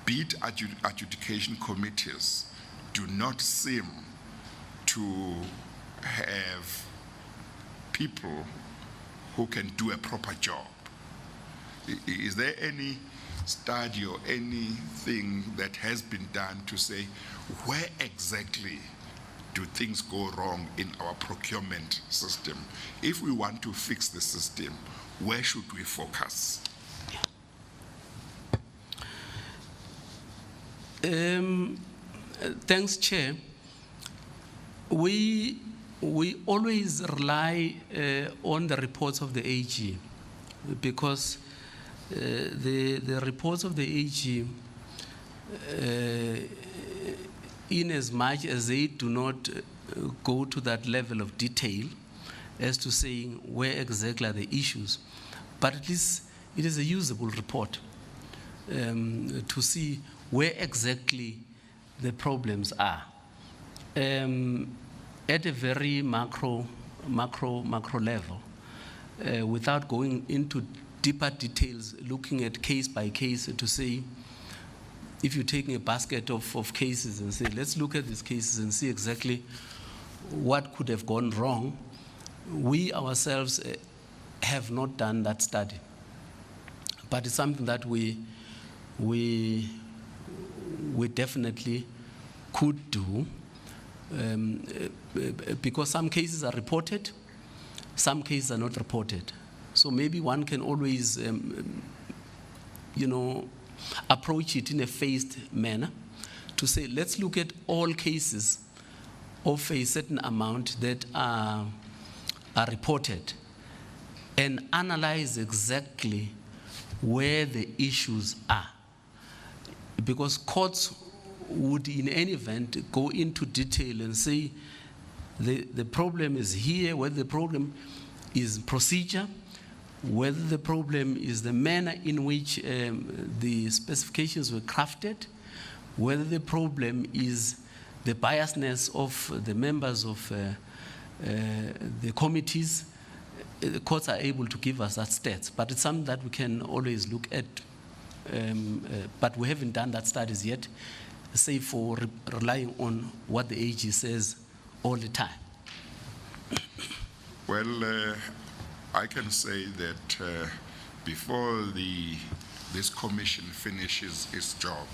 bid adjudication committees do not seem to have people who can do a proper job? Is there any study or anything that has been done to say where exactly do things go wrong in our procurement system? If we want to fix the system, where should we focus? Thanks, Chair. We always rely on the reports of the AG, because the reports of the AG, in as much as they do not go to that level of detail as to saying where exactly are the issues, but at least it is a usable report to see where exactly the problems are. At a very macro level, without going into deeper details, looking at case by case to say, if you're taking a basket of cases and say, let's look at these cases and see exactly what could have gone wrong, we ourselves have not done that study. But it's something that we definitely could do, because some cases are reported, some cases are not reported. So maybe one can always, approach it in a phased manner to say, let's look at all cases of a certain amount that are reported and analyze exactly where the issues are. Because courts would in any event go into detail and say the problem is here, whether the problem is procedure, whether the problem is the manner in which the specifications were crafted, whether the problem is the biasness of the members of the committees. The courts are able to give us that stats, but it's something that we can always look at. But we haven't done that studies yet, save for relying on what the AG says all the time. Well, I can say that before this commission finishes its job,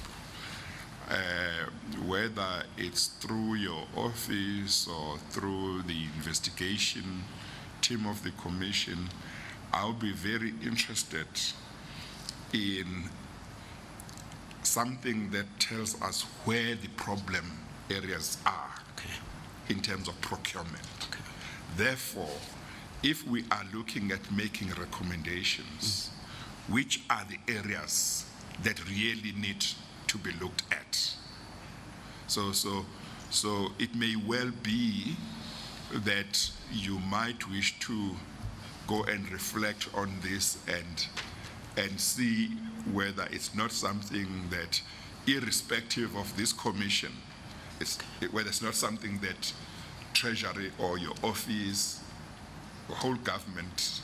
whether it's through your office or through the investigation team of the commission, I'll be very interested in something that tells us where the problem areas are in terms of procurement. Therefore, if we are looking at making recommendations, which are the areas that really need to be looked at? So it may well be that you might wish to go and reflect on this and see whether it's not something that, irrespective of this commission, whether it's not something that Treasury or your office, the whole government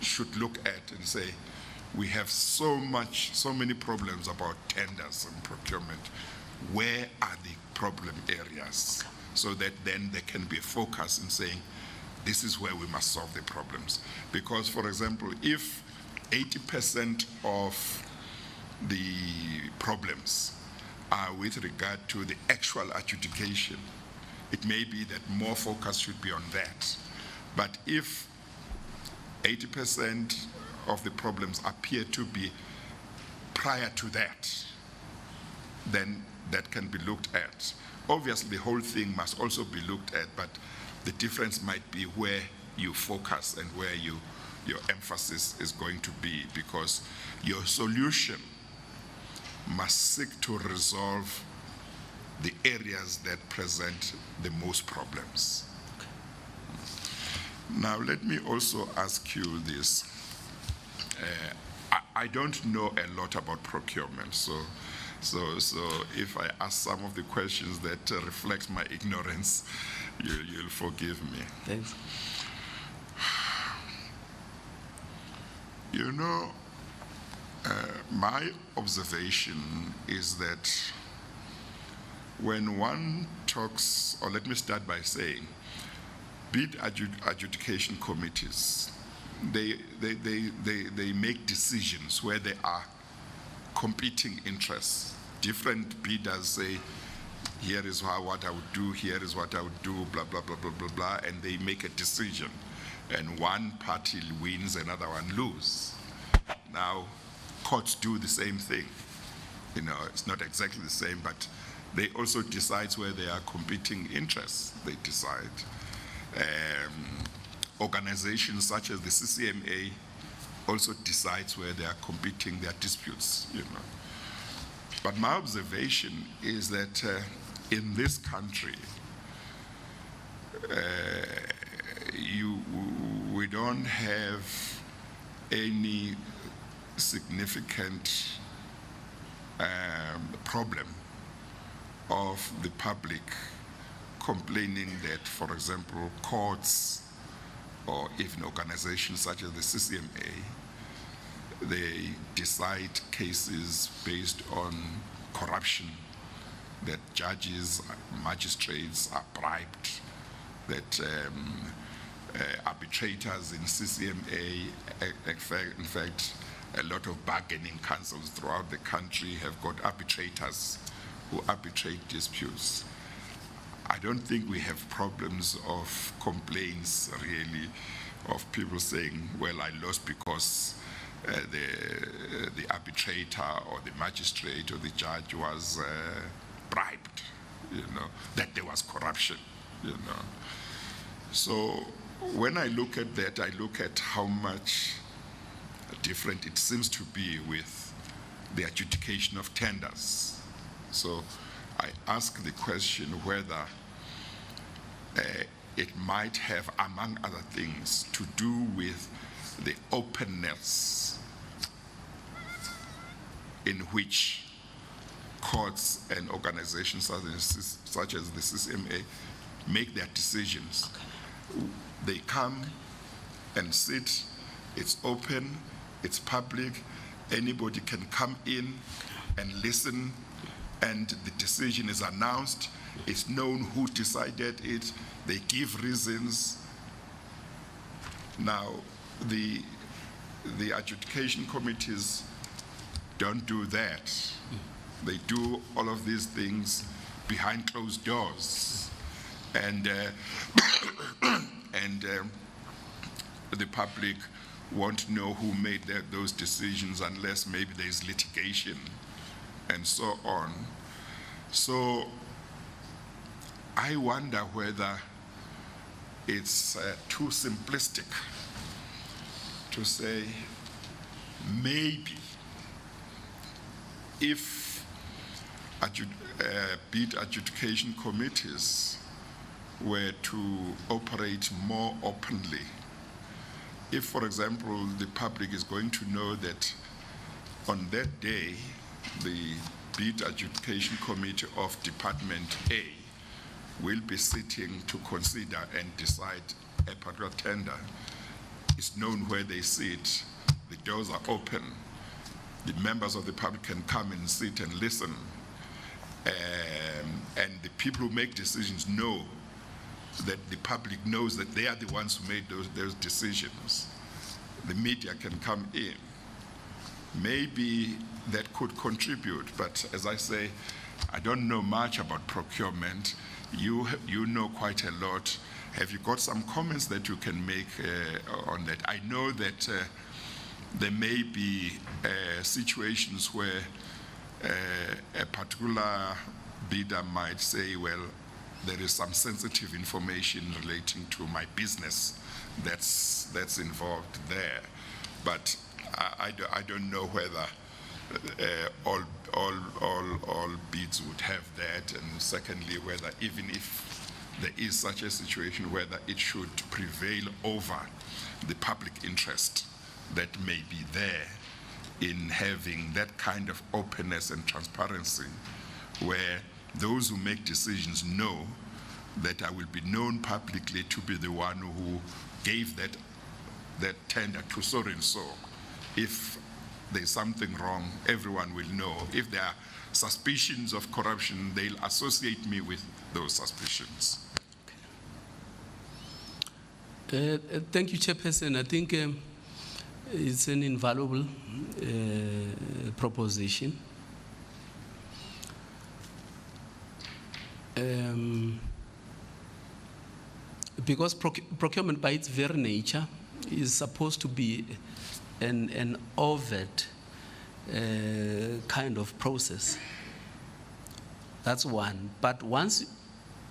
should look at and say, we have so many problems about tenders and procurement. Where are the problem areas? So that then there can be a focus in saying, this is where we must solve the problems. Because, for example, if 80% of the problems are with regard to the actual adjudication, it may be that more focus should be on that. But if 80% of the problems appear to be prior to that, then that can be looked at. Obviously, the whole thing must also be looked at, but the difference might be where you focus and where your emphasis is going to be, because your solution must seek to resolve the areas that present the most problems. Now, let me also ask you this. I don't know a lot about procurement, so if I ask some of the questions that reflect my ignorance, you'll forgive me. Thanks. You know, my observation is that when one talks, or let me start by saying, bid adjudication committees, they make decisions where there are competing interests. Different bidders say, here is what I would do, here is what I would do, blah, blah, blah, blah, blah, blah, and they make a decision. And one party wins, another one loses. Now, courts do the same thing. You know, it's not exactly the same, but they also decide where there are competing interests. They decide. Organizations such as the CCMA also decides where there are competing, there are disputes, you know. But my observation is that in this country, we don't have any significant problem of the public complaining that, for example, courts or even organizations such as the CCMA, they decide cases based on corruption, that judges, magistrates are bribed, that arbitrators in CCMA, in fact, a lot of bargaining councils throughout the country have got arbitrators who arbitrate disputes. I don't think we have problems of complaints, really, of people saying, well, I lost because the arbitrator or the magistrate or the judge was bribed, you know, that there was corruption, you know. So when I look at that, I look at how much different it seems to be with the adjudication of tenders. So I ask the question whether it might have, among other things, to do with the openness in which courts and organizations such as the CCMA make their decisions. Okay. They come and sit, it's open, it's public, anybody can come in and listen, and the decision is announced, it's known who decided it, they give reasons. Now, the adjudication committees don't do that. They do all of these things behind closed doors, and the public won't know who made those decisions unless maybe there's litigation and so on. So I wonder whether it's too simplistic to say maybe if bid adjudication committees were to operate more openly, if, for example, the public is going to know that on that day, the bid adjudication committee of Department A will be sitting to consider and decide a particular tender. It's known where they sit, the doors are open, the members of the public can come and sit and listen, and the people who make decisions know that the public knows that they are the ones who made those decisions. The media can come in. Maybe that could contribute, but as I say, I don't know much about procurement. You know quite a lot. Have you got some comments that you can make on that? I know that there may be situations where a particular bidder might say, well, there is some sensitive information relating to my business that's involved there. But I don't know whether all bids would have that, and secondly, whether even if there is such a situation, whether it should prevail over the public interest that may be there in having that kind of openness and transparency, where those who make decisions know that I will be known publicly to be the one who gave that tender to so and so. If there's something wrong, everyone will know. If there are suspicions of corruption, they'll associate me with those suspicions. Thank you, Chairperson. I think it's an invaluable proposition. Because procurement by its very nature is supposed to be an overt kind of process. That's one. But once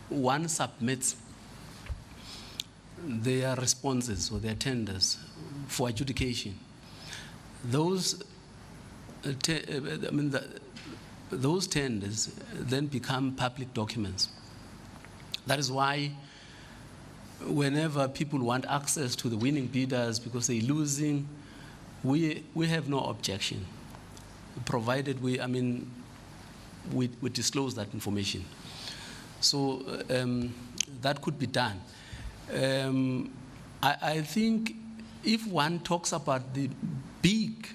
one submits their responses or their tenders for adjudication, those tenders then become public documents. That is why whenever people want access to the winning bidders because they're losing, we have no objection, provided we disclose that information. So that could be done. I think if one talks about the big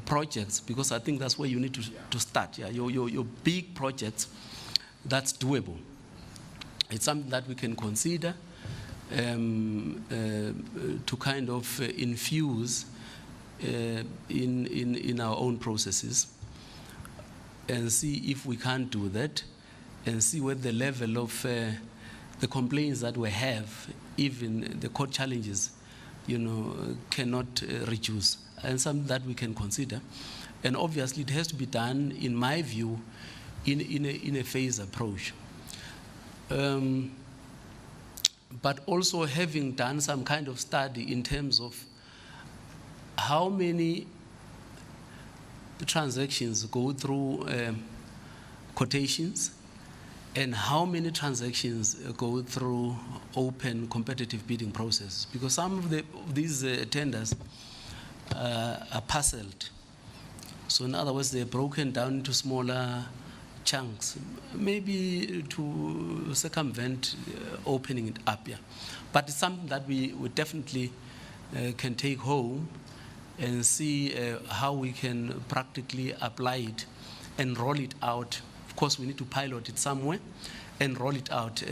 projects, because I think that's where you need to start, yeah, your big projects, that's doable. It's something that we can consider to kind of infuse in our own processes and see if we can't do that and see what the level of the complaints that we have, even the court challenges, cannot reduce, and something that we can consider. And obviously it has to be done, in my view, in a phased approach. but also having done some kind of study in terms of how many transactions go through quotations and how many transactions go through open competitive bidding process. Because some of these tenders are parceled. So in other words, they're broken down into smaller chunks, maybe to circumvent opening it up, yeah. But it's something that we definitely can take home and see how we can practically apply it and roll it out. Of course, we need to pilot it somewhere and roll it out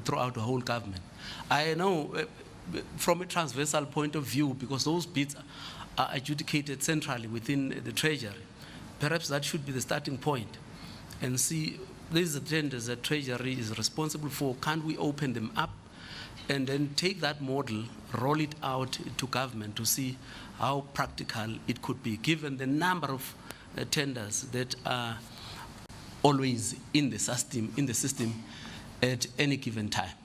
throughout the whole government. I know from a transversal point of view, because those bids are adjudicated centrally within the Treasury, perhaps that should be the starting point and see these are the tenders that Treasury is responsible for. Can't we open them up and then take that model, roll it out to government to see how practical it could be, given the number of tenders that are always in the system at any given time.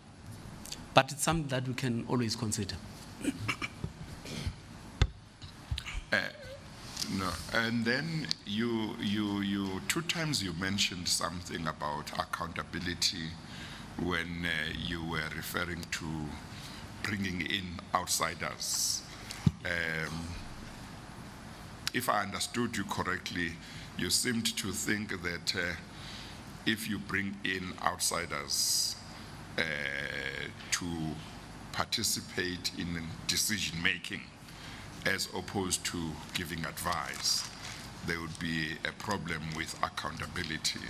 But it's something that we can always consider. No, and then you 2 times you mentioned something about accountability when you were referring to bringing in outsiders. If I understood you correctly, you seemed to think that if you bring in outsiders to participate in decision making, as opposed to giving advice, there would be a problem with accountability.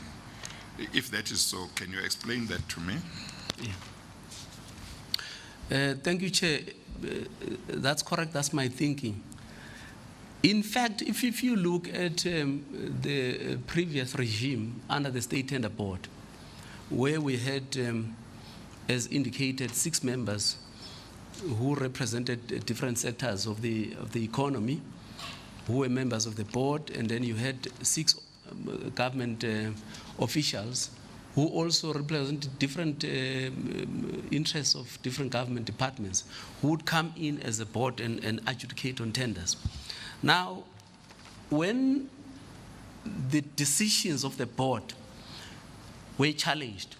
If that is so, can you explain that to me? Yeah. Thank you, Chair. That's correct. That's my thinking. In fact, if you look at the previous regime under the State Tender Board, where we had, as indicated, 6 members who represented different sectors of the economy, who were members of the board, and then you had 6 government officials who also represented different interests of different government departments, who would come in as a board and adjudicate on tenders. Now, when the decisions of the board were challenged,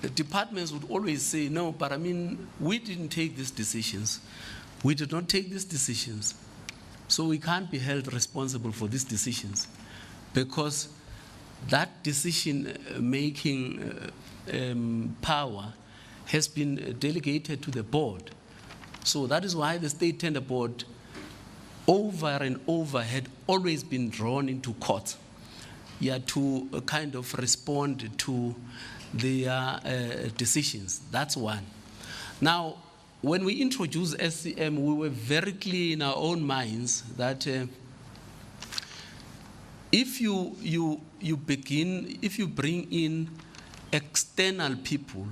the departments would always say, no, but I mean, we didn't take these decisions. We did not take these decisions. So we can't be held responsible for these decisions because that decision-making power has been delegated to the board. So that is why the State Tender Board over and over had always been drawn into court, to kind of respond to their decisions. That's one. Now, when we introduced SCM, we were very clear in our own minds that if you bring in external people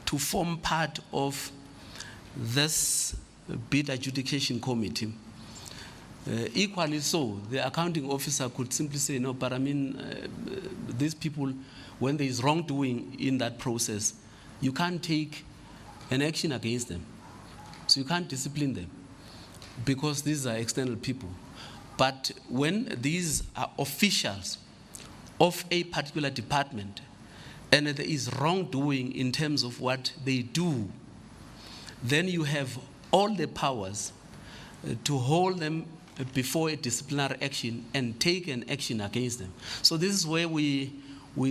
to form part of this bid adjudication committee, equally so, the accounting officer could simply say, no, but I mean, these people, when there is wrongdoing in that process, you can't take an action against them. So you can't discipline them because these are external people. But when these are officials of a particular department and there is wrongdoing in terms of what they do, then you have all the powers to hold them before a disciplinary action and take an action against them. So this is where we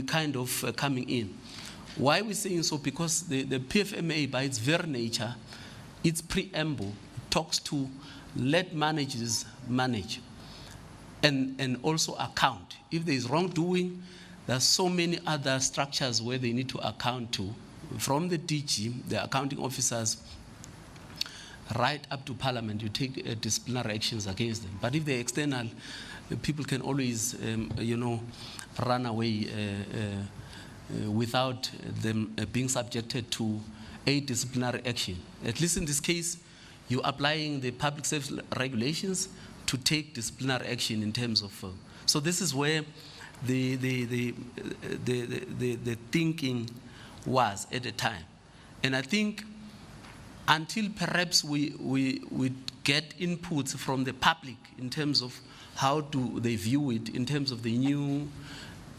kind of coming in. Why are we saying so? Because the PFMA, by its very nature, its preamble talks to let managers manage and also account. If there is wrongdoing, there are so many other structures where they need to account to, from the DG, the accounting officers, right up to Parliament. You take disciplinary actions against them. But if they're external, people can always, run away without them being subjected to a disciplinary action. At least in this case, you're applying the public service regulations to take disciplinary action in terms of. So this is where the thinking was at the time. And I think until perhaps we get inputs from the public in terms of how do they view it in terms of the new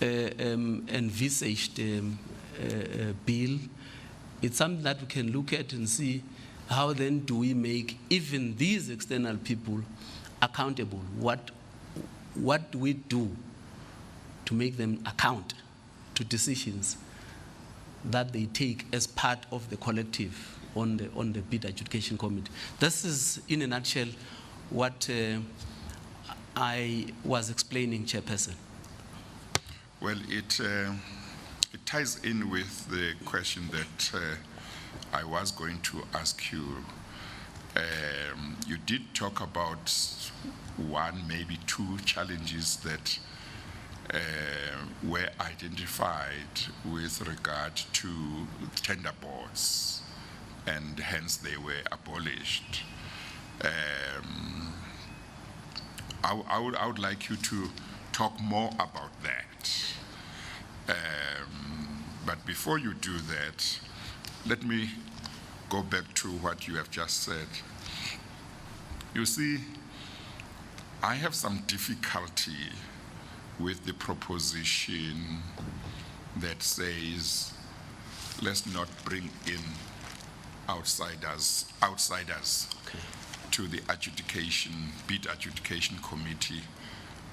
envisaged bill, it's something that we can look at and see how then do we make even these external people accountable. What do we do to make them account to decisions that they take as part of the collective on the bid adjudication committee? This is, in a nutshell, what I was explaining, Chairperson. Well, it ties in with the question that I was going to ask you. You did talk about one, maybe two challenges that were identified with regard to tender boards, and hence they were abolished. I would like you to talk more about that. But before you do that, let me go back to what you have just said. You see, I have some difficulty with the proposition that says, let's not bring in outsiders Okay. to the bid adjudication committee,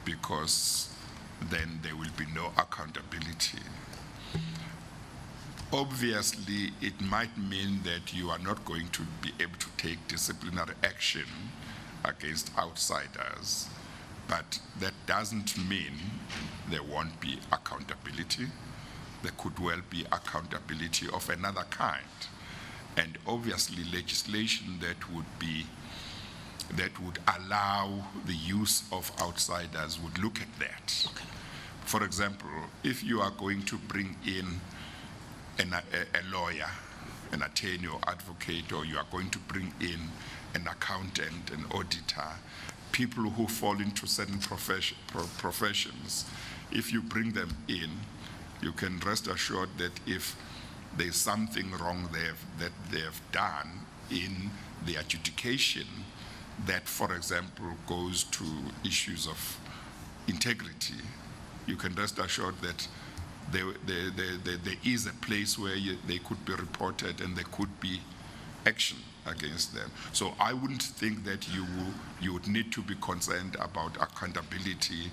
because then there will be no accountability. Obviously, it might mean that you are not going to be able to take disciplinary action against outsiders, but that doesn't mean there won't be accountability. There could well be accountability of another kind. And obviously legislation that would allow the use of outsiders would look at that. Okay. For example, if you are going to bring in a lawyer, an attorney or advocate, or you are going to bring in an accountant, an auditor, people who fall into certain professions, if you bring them in, you can rest assured that if there's something wrong that they have done in the adjudication that, for example, goes to issues of integrity, you can rest assured that there is a place where they could be reported and there could be action against them. So I wouldn't think that you would need to be concerned about accountability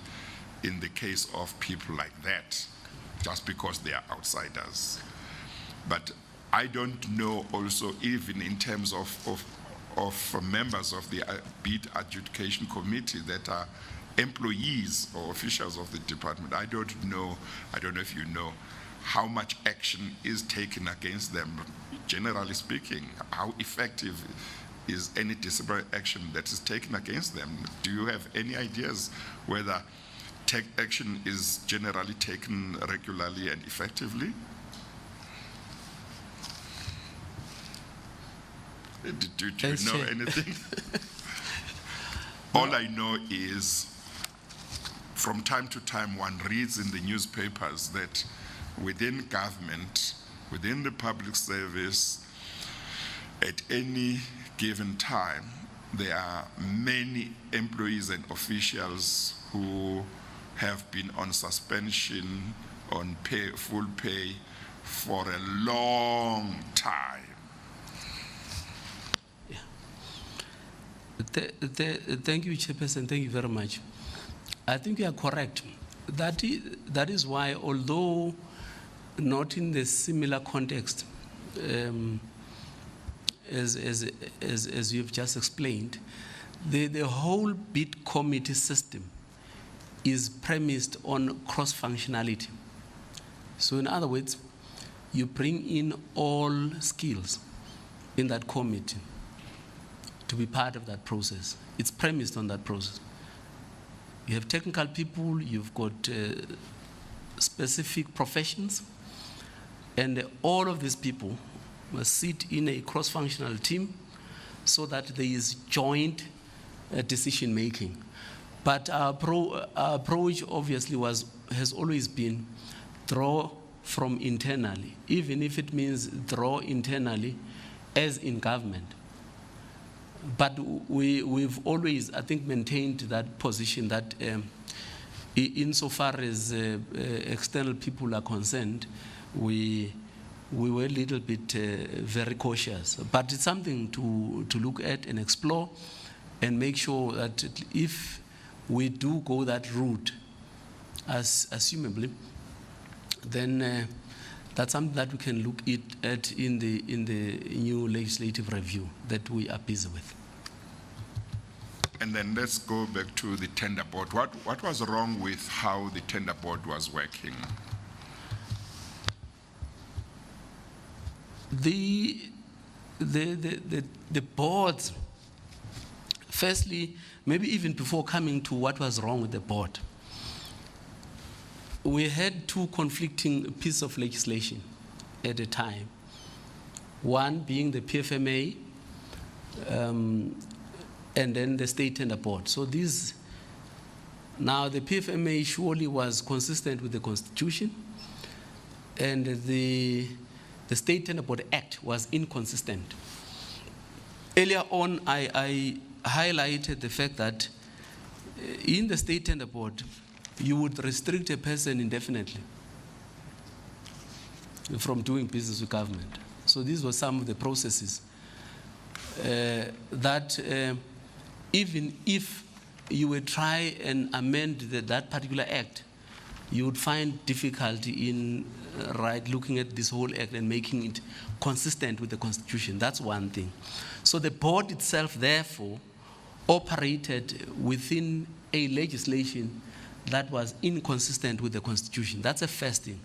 in the case of people like that, just because they are outsiders. But I don't know also, even in terms of members of the bid adjudication committee that are employees or officials of the department. I don't know if you know how much action is taken against them. Generally speaking, how effective is any disciplinary action that is taken against them? Do you have any ideas whether action is generally taken regularly and effectively? Do you know anything? All I know is from time to time one reads in the newspapers that within government, within the public service, at any given time, there are many employees and officials who have been on suspension, on full pay for a long time. Thank you, Chairperson. Thank you very much. I think you are correct. That is why, although not in the similar context as you've just explained, the whole bid committee system is premised on cross-functionality. So in other words, you bring in all skills in that committee to be part of that process. It's premised on that process. You have technical people, you've got specific professions, and all of these people must sit in a cross-functional team so that there is joint decision-making. But our approach obviously has always been draw from internally, even if it means draw internally as in government. But we've always, I think, maintained that position that insofar as external people are concerned, we were a little bit very cautious. But it's something to look at and explore and make sure that if we do go that route, as assumably, then that's something that we can look at in the new legislative review that we are busy with. And then let's go back to the tender board. What was wrong with how the tender board was working? The boards, firstly, maybe even before coming to what was wrong with the board, we had two conflicting pieces of legislation at a time. One being the PFMA, and then the state tender board. So now the PFMA surely was consistent with the Constitution, and the State Tender Board Act was inconsistent. Earlier on, I highlighted the fact that in the State Tender Board, you would restrict a person indefinitely from doing business with government. So these were some of the processes that even if you would try and amend that particular act, you would find difficulty in looking at this whole act and making it consistent with the Constitution. That's one thing. So the board itself, therefore, operated within a legislation that was inconsistent with the Constitution. That's the first thing.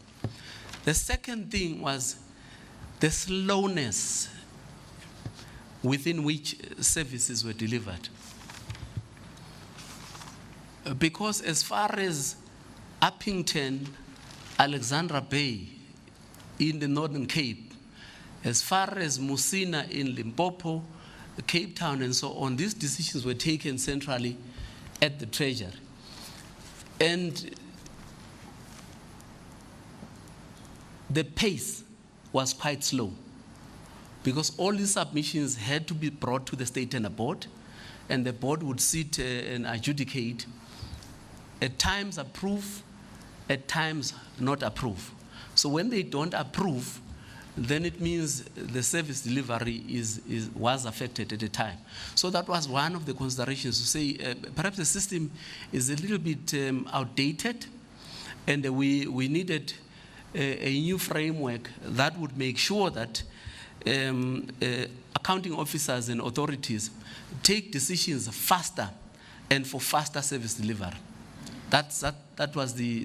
The second thing was the slowness within which services were delivered. Because as far as Uppington, Alexandra Bay in the Northern Cape, as far as Musina in Limpopo, Cape Town and so on, these decisions were taken centrally at the Treasury. And the pace was quite slow because all these submissions had to be brought to the State Tender Board, and the board would sit and adjudicate, at times approve, at times not approve. So when they don't approve, then it means the service delivery was affected at the time. So that was one of the considerations to say perhaps the system is a little bit outdated, and we needed a new framework that would make sure that accounting officers and authorities take decisions faster and for faster service delivery. That was the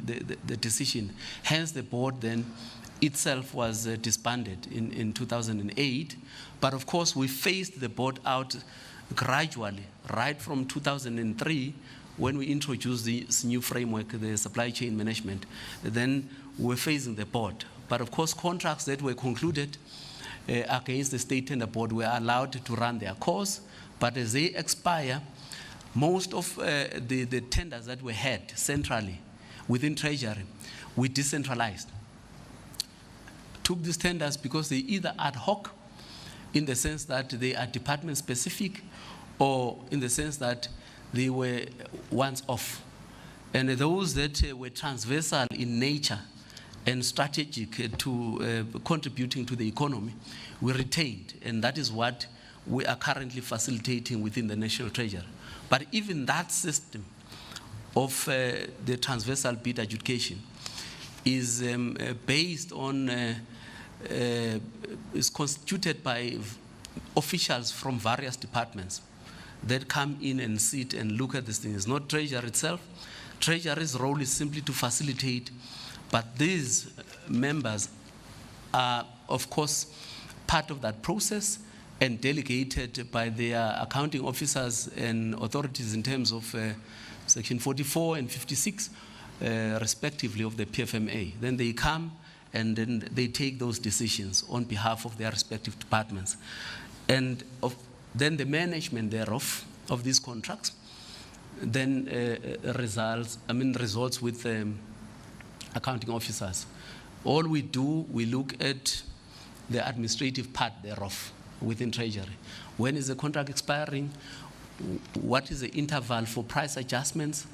decision. Hence, the board then itself was disbanded in 2008. But of course, we phased the board out gradually, right from 2003, when we introduced this new framework, the supply chain management. Then we're phasing the board. But of course, contracts that were concluded against the State Tender Board were allowed to run their course. But as they expire, most of the tenders that we had centrally within Treasury, we decentralized. Took these tenders because they either ad hoc, in the sense that they are department specific, or in the sense that they were once off. And those that were transversal in nature and strategic to contributing to the economy, we retained. And that is what we are currently facilitating within the National Treasury. But even that system of the transversal bid adjudication is based on, is constituted by officials from various departments that come in and sit and look at this thing. It's not Treasury itself. Treasury's role is simply to facilitate, but these members are, of course, part of that process and delegated by their accounting officers and authorities in terms of Section 44 and 56, respectively, of the PFMA. Then they come and then they take those decisions on behalf of their respective departments. And then the management thereof, of these contracts, then results with accounting officers. All we do, we look at the administrative part thereof within Treasury. When is the contract expiring? What is the interval for price adjustments?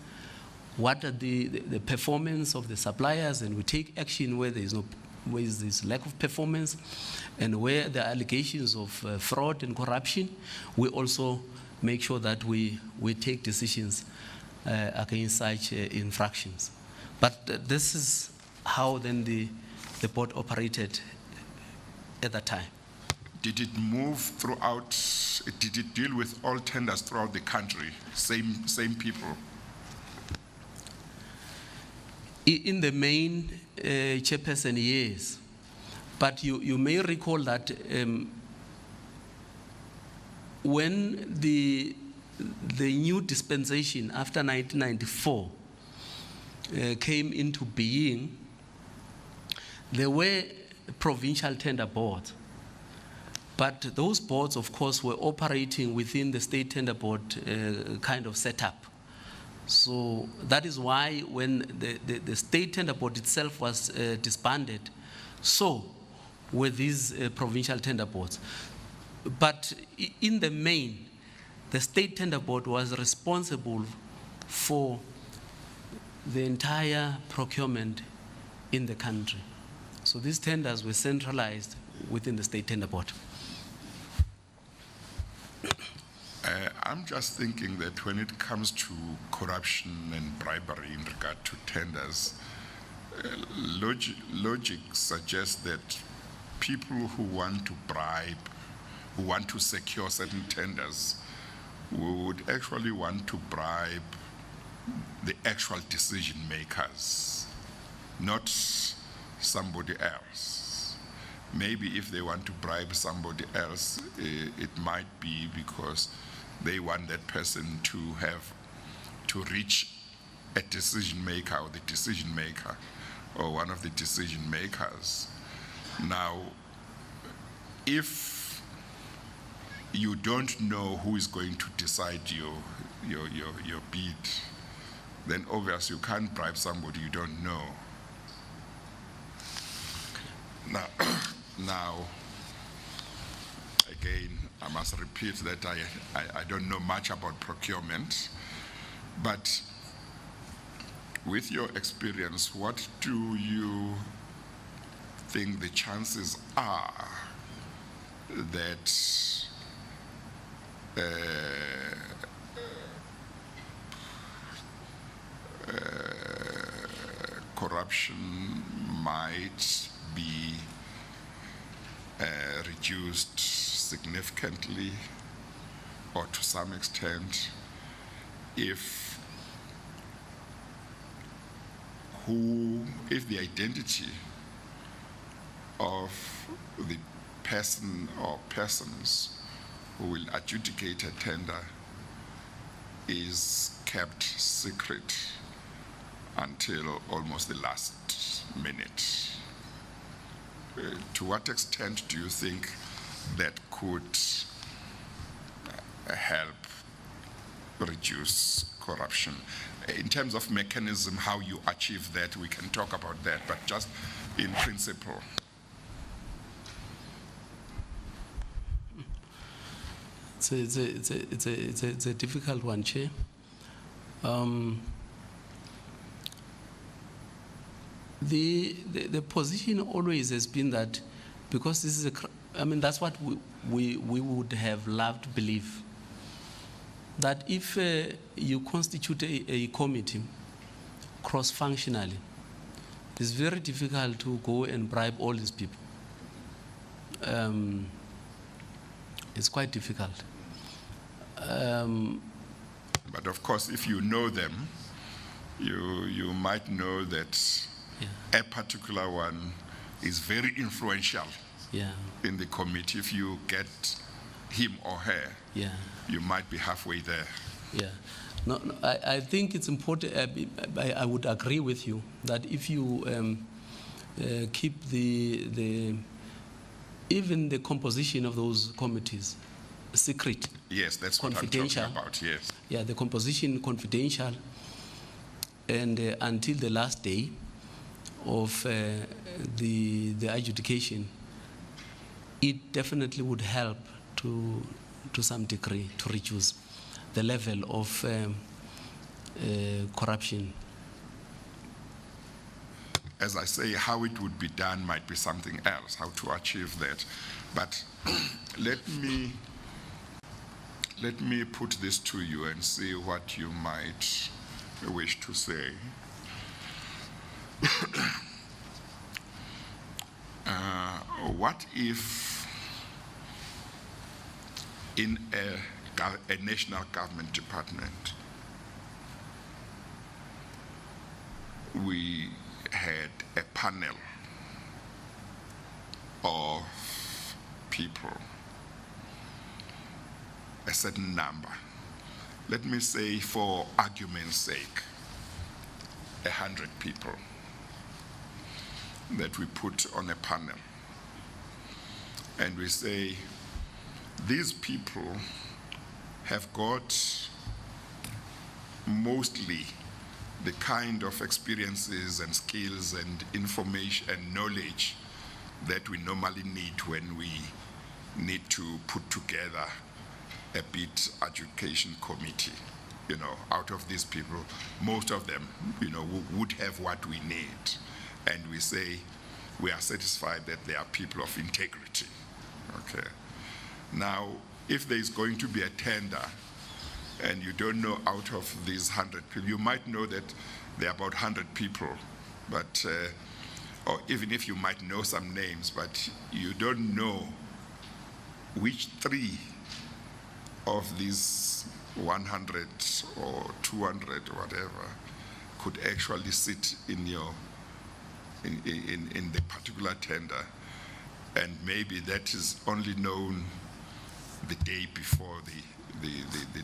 What are the performance of the suppliers? And we take action where there is this lack of performance, and where there are allegations of fraud and corruption. We also make sure that we take decisions against such infractions. But this is how then the board operated at that time. Did it move throughout, did it deal with all tenders throughout the country, same people? In the main, chairperson, yes. But you may recall that when the new dispensation after 1994 came into being, there were provincial tender boards. But those boards, of course, were operating within the state tender board kind of setup. So that is why when the state tender board itself was disbanded, so were these provincial tender boards. But in the main, the state tender board was responsible for the entire procurement in the country. So these tenders were centralized within the state tender board. I'm just thinking that when it comes to corruption and bribery in regard to tenders, logic suggests that people who want to bribe, who want to secure certain tenders, would actually want to bribe the actual decision makers, not somebody else. Maybe if they want to bribe somebody else, it might be because they want that person to reach a decision maker or the decision maker or one of the decision makers. Now, if you don't know who is going to decide your bid, then obviously you can't bribe somebody you don't know. Now, again, I must repeat that I don't know much about procurement, but with your experience, what do you think the chances are that corruption might be reduced significantly or to some extent if the identity of the person or persons who will adjudicate a tender is kept secret until almost the last minute? To what extent do you think that could help reduce corruption? In terms of mechanism, how you achieve that, we can talk about that, but just in principle. It's a difficult one, Chair. The position always has been that, because this is that's what we would have loved to believe, that if you constitute a committee cross-functionally, it's very difficult to go and bribe all these people. It's quite difficult. But of course, if you know them, you might know that a particular one is very influential in the committee. If you get him or her, you might be halfway there. No, I think it's important. I would agree with you that if you keep even the composition of those committees secret. Yes, that's what I'm talking Confidential. about, yes. Yeah, the composition confidential, and until the last day of the adjudication, it definitely would help to some degree to reduce the level of corruption. As I say, how it would be done might be something else, how to achieve that. But let me put this to you and see what you might wish to say. What if in a national government department we had a panel of people, a certain number, let me say for argument's sake, 100 people that we put on a panel, and we say, these people have got mostly the kind of experiences and skills and information and knowledge that we normally need when we need to put together a bid education committee. You know, out of these people, most of them, you know, would have what we need. And we say we are satisfied that they are people of integrity. Okay. Now, if there is going to be a tender and you don't know out of these 100 people, you might know that there are about 100 people, but, or even if you might know some names, but you don't know which 3 of these 100 or 200 or whatever could actually sit in your, in the particular tender. And maybe that is only known the day before the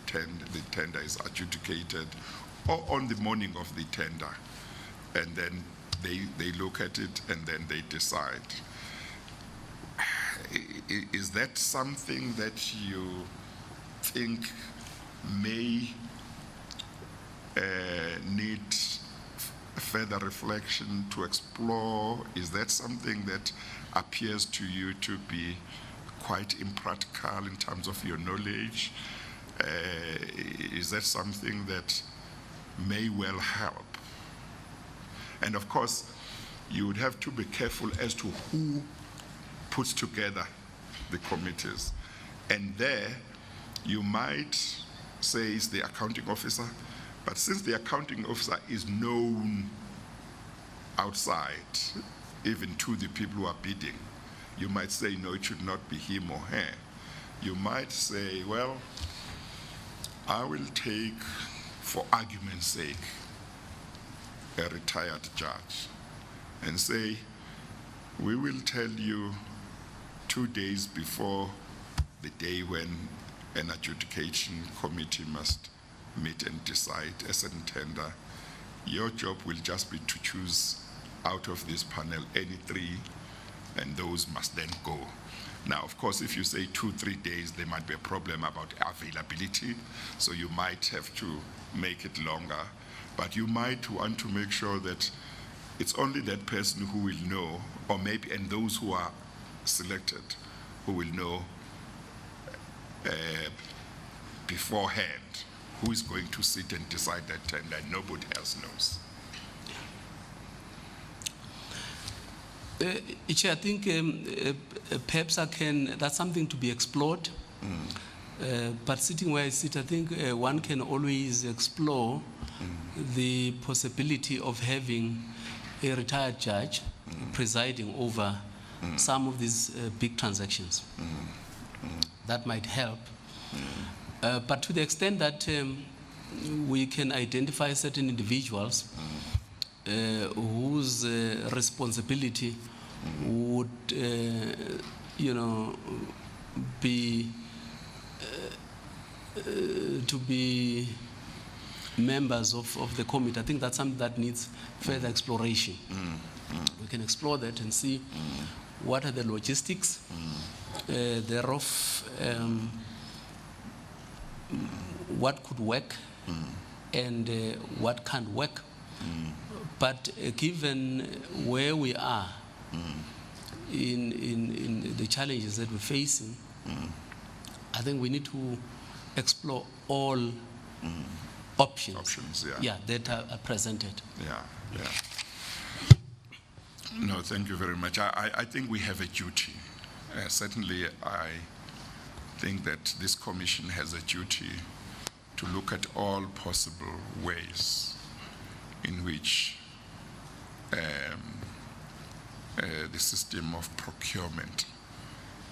tender is adjudicated, or on the morning of the tender, and then they look at it and then they decide. Is that something that you think may need further reflection to explore? Is that something that appears to you to be quite impractical in terms of your knowledge? Is that something that may well help? And of course, you would have to be careful as to who puts together the committees. And there, you might say it's the accounting officer, but since the accounting officer is known outside, even to the people who are bidding, you might say, no, it should not be him or her. You might say, well, I will take, for argument's sake, a retired judge and say, we will tell you 2 days before the day when an adjudication committee must meet and decide a certain tender. Your job will just be to choose out of this panel any 3, and those must then go. Now, of course, if you say 2-3 days, there might be a problem about availability, so you might have to make it longer, but you might want to make sure that it's only that person who will know, or maybe, and those who are selected, who will know beforehand who is going to sit and decide that tender, and nobody else knows. Chair, I think perhaps that's something to be explored. But sitting where I sit, I think one can always explore the possibility of having a retired judge presiding over some of these big transactions. That might help. But to the extent that we can identify certain individuals whose responsibility would, be to be members of the committee, I think that's something that needs further exploration. We can explore that and see what are the logistics thereof, what could work and what can't work. But given where we are in the challenges that we're facing, I think we need to explore all options, that are presented. Yeah. No, thank you very much. I think we have a duty. Certainly, I think that this commission has a duty to look at all possible ways in which the system of procurement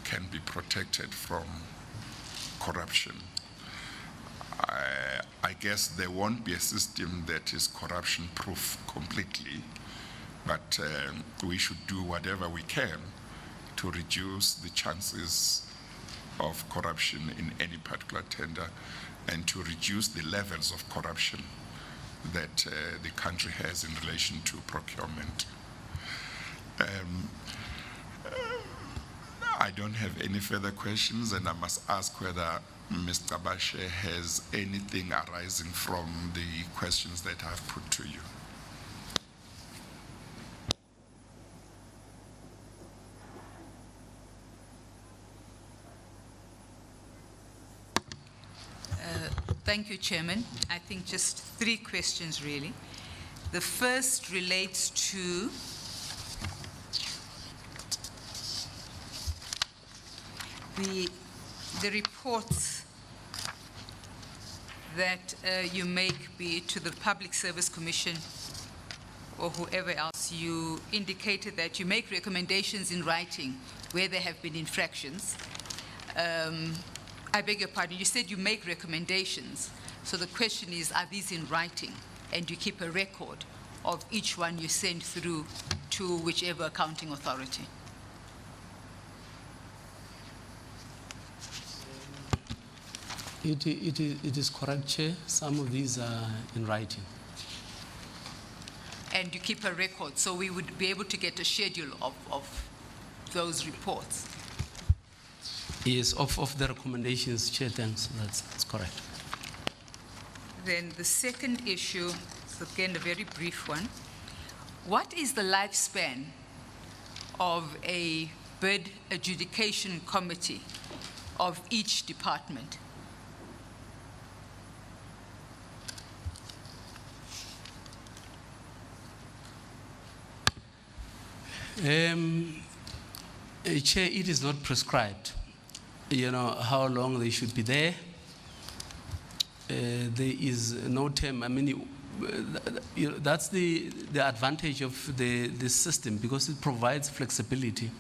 can be protected from corruption. I guess there won't be a system that is corruption-proof completely, but we should do whatever we can to reduce the chances of corruption in any particular tender and to reduce the levels of corruption that the country has in relation to procurement. I don't have any further questions, and I must ask whether Mr. Bashe has anything arising from the questions that I've put to you. Thank you, Chairman. I think just 3 questions, really. The first relates to the reports that you make, be it to the Public Service Commission or whoever else. You indicated that you make recommendations in writing where there have been infractions. I beg your pardon, you said you make recommendations. So the question is, are these in writing? And you keep a record of each one you send through to whichever accounting authority? It is correct, Chair. Some of these are in writing. And you keep a record, so we would be able to get a schedule of those reports? Yes, of the recommendations, Chair, thanks. That's correct. Then the second issue is again a very brief one. What is the lifespan of a bid adjudication committee of each department? Chair, it is not prescribed, how long they should be there. There is no term. I mean, that's the advantage of the system, because it provides flexibility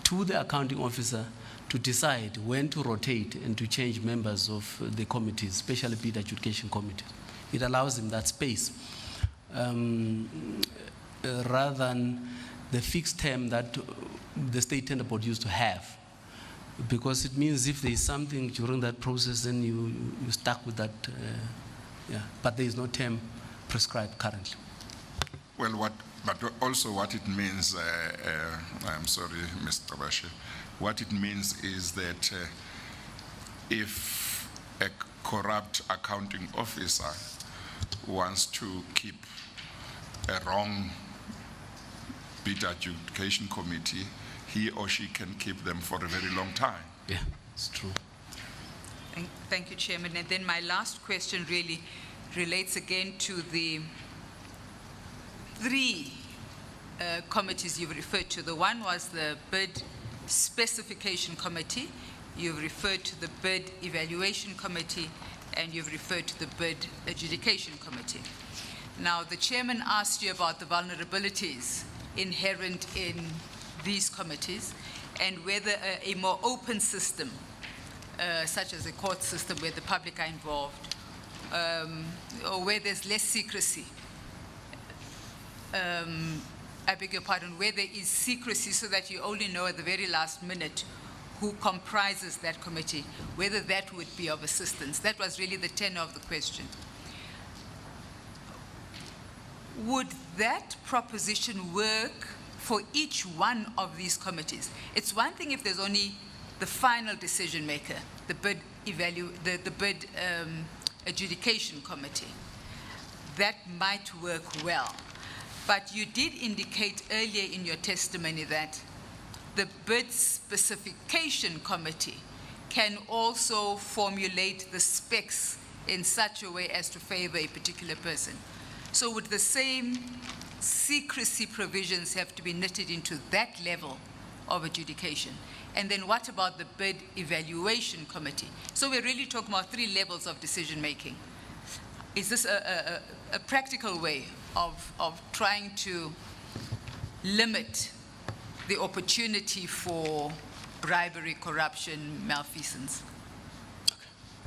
to the accounting officer to decide when to rotate and to change members of the committees, especially bid adjudication committee. It allows them that space rather than the fixed term that the State Tender Board used to have, because it means if there is something during that process, then you stuck with that. But there is no term prescribed currently. Well, but also what it means, I'm sorry, Mr. Bashe, what it means is that if a corrupt accounting officer wants to keep a wrong bid adjudication committee, he or she can keep them for a very long time. Yeah, it's true. Thank you, Chairman. And then my last question really relates again to the 3 committees you've referred to. The one was the bid specification committee, you've referred to the bid evaluation committee, and you've referred to the bid adjudication committee. Now, the chairman asked you about the vulnerabilities inherent in these committees and whether a more open system, such as a court system where the public are involved, or where there's less secrecy, I beg your pardon, where there is secrecy so that you only know at the very last minute who comprises that committee, whether that would be of assistance. That was really the tenor of the question. Would that proposition work for each one of these committees? It's one thing if there's only the final decision maker, the bid the bid adjudication committee. That might work well. But you did indicate earlier in your testimony that the bid specification committee can also formulate the specs in such a way as to favor a particular person. So would the same secrecy provisions have to be knitted into that level of adjudication? And then what about the bid evaluation committee? So we're really talking about 3 levels of decision making. Is this a practical way of trying to limit the opportunity for bribery, corruption, malfeasance?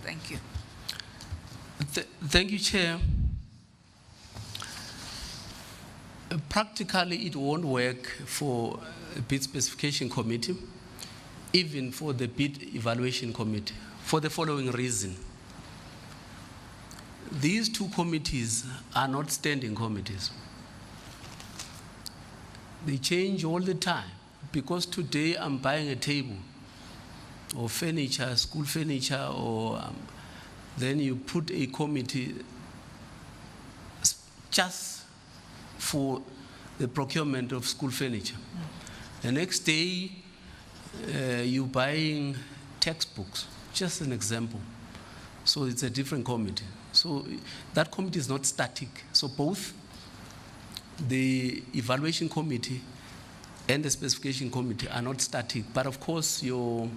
Thank you. Thank you, Chair. Practically, it won't work for a bid specification committee, even for the bid evaluation committee, for the following reason. These 2 committees are not standing committees. They change all the time, because today I'm buying a table or furniture, school furniture, or then you put a committee just for the procurement of school furniture. The next day, you're buying textbooks, just an example. So it's a different committee. So that committee is not static. So both the evaluation committee and the specification committee are not static. But of course, your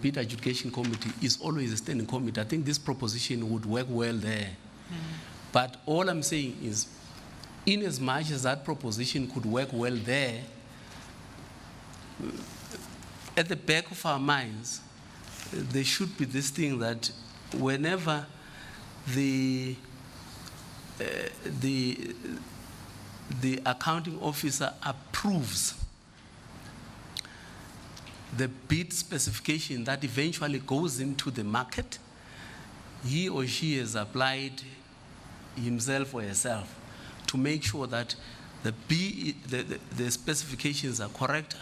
bid adjudication committee is always a standing committee. I think this proposition would work well there. But all I'm saying is, in as much as that proposition could work well there, at the back of our minds, there should be this thing that whenever the accounting officer approves the bid specification that eventually goes into the market, he or she has applied himself or herself to make sure that the specifications are correct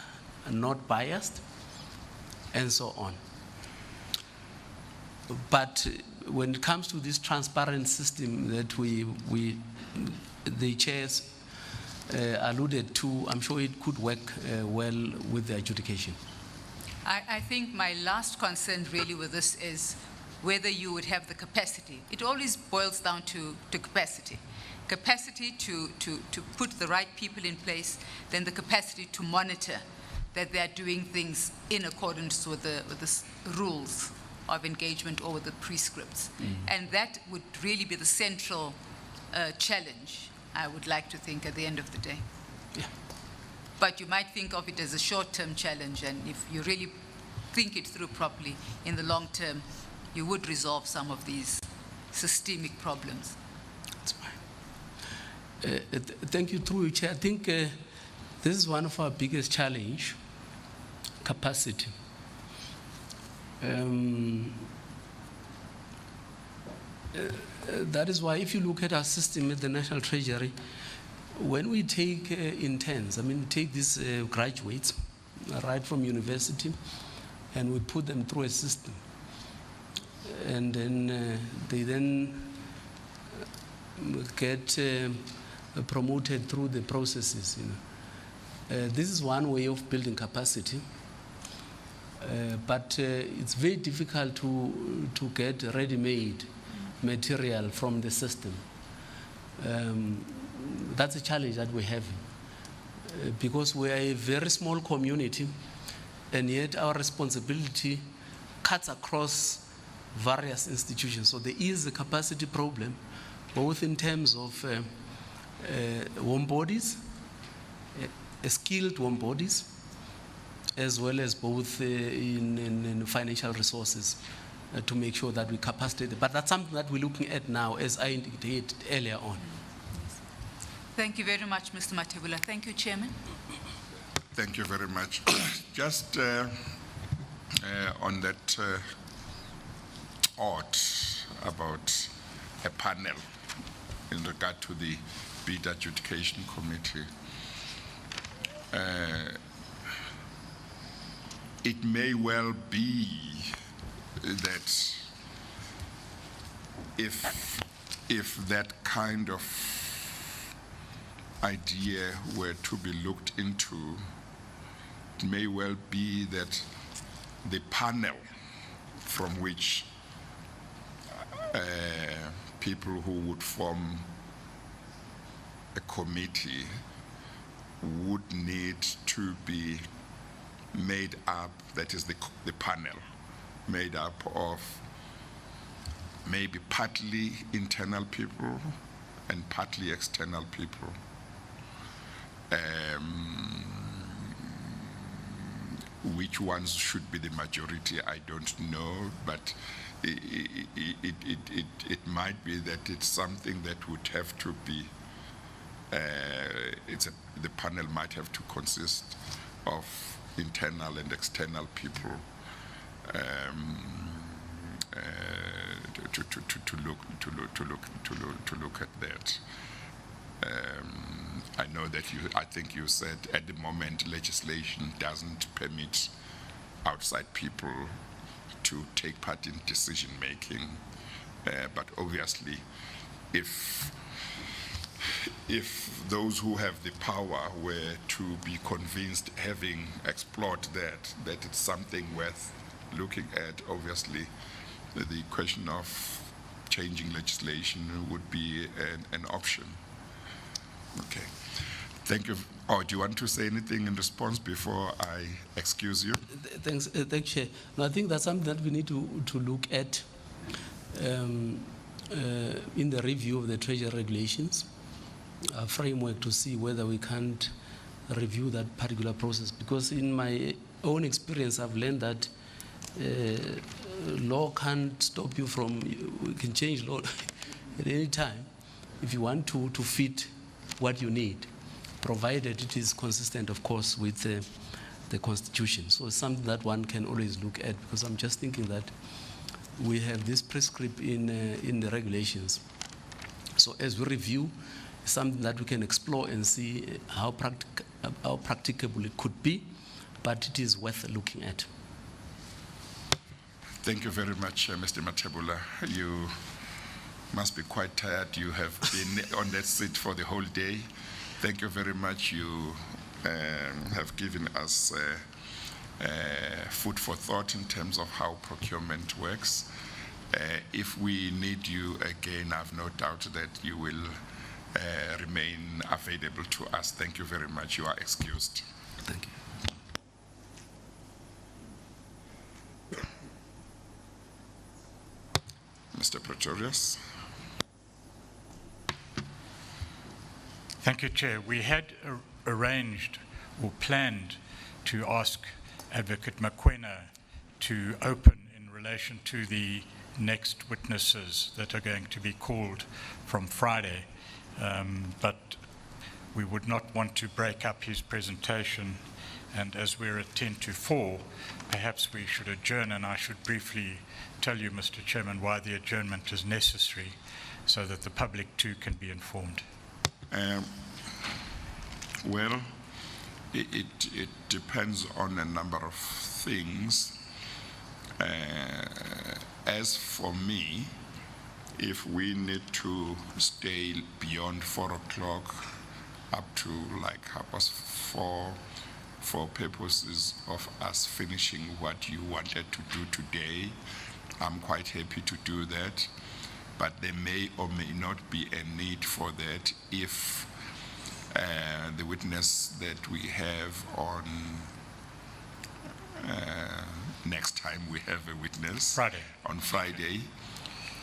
and not biased, and so on. But when it comes to this transparent system that the chairs alluded to, I'm sure it could work well with the adjudication. I think my last concern really with this is whether you would have the capacity. It always boils down to capacity. Capacity to put the right people in place, then the capacity to monitor that they're doing things in accordance with the rules of engagement or with the prescripts. And that would really be the central challenge, I would like to think, at the end of the day. Yeah. But you might think of it as a short-term challenge, and if you really think it through properly, in the long term, you would resolve some of these systemic problems. That's fine. Thank you, through you, Chair. I think this is one of our biggest challenge, capacity. That is why if you look at our system at the National Treasury, when we take interns, take these graduates right from university, and we put them through a system, and then they then get promoted through the processes. This is one way of building capacity, but it's very difficult to get ready-made material from the system. That's a challenge that we have, because we are a very small community, and yet our responsibility cuts across various institutions. So there is a capacity problem, both in terms of warm bodies, skilled warm bodies, as well as both in financial resources to make sure that we capacitate. But that's something that we're looking at now, as I indicated earlier on. Thank you very much, Mr. Mathebula. Thank you, Chairman. Thank you very much. Just on that thought about a panel in regard to the bid adjudication committee, it may well be that if that kind of idea were to be looked into, it may well be that the panel from which people who would form a committee would need to be made up, that is the panel, made up of maybe partly internal people and partly external people. Which ones should be the majority, I don't know, but it might be that it's something that would have to be, the panel might have to consist of internal and external people to look at that. I know that I think you said at the moment legislation doesn't permit outside people to take part in decision making, but obviously if those who have the power were to be convinced, having explored that it's something worth looking at, obviously the question of changing legislation would be an option. Okay, thank you. Oh, do you want to say anything in response before I excuse you? Thanks, Chair. No, I think that's something that we need to look at in the review of the Treasury regulations framework to see whether we can't review that particular process. Because in my own experience, I've learned that law can't stop you from, we can change law at any time if you want to fit what you need, provided it is consistent, of course, with the Constitution. So it's something that one can always look at, because I'm just thinking that we have this prescript in the regulations. So as we review, it's something that we can explore and see how practicable it could be, but it is worth looking at. Thank you very much, Mr. Mathebula. You must be quite tired. You have been on that seat for the whole day. Thank you very much. You have given us food for thought in terms of how procurement works. If we need you again, I have no doubt that you will remain available to us. Thank you very much. You are excused. Thank you. Mr. Pretorius. Thank you, Chair. We had arranged or planned to ask Advocate Mokoena to open in relation to the next witnesses that are going to be called from Friday, but we would not want to break up his presentation, and as we're at 10 to 4, perhaps we should adjourn, and I should briefly tell you, Mr. Chairman, why the adjournment is necessary, so that the public too can be informed. Well, it depends on a number of things. As for me, if we need to stay beyond 4 o'clock up to like 4:30 for purposes of us finishing what you wanted to do today, I'm quite happy to do that. But there may or may not be a need for that if the witness that we have on next time we have a witness on Friday,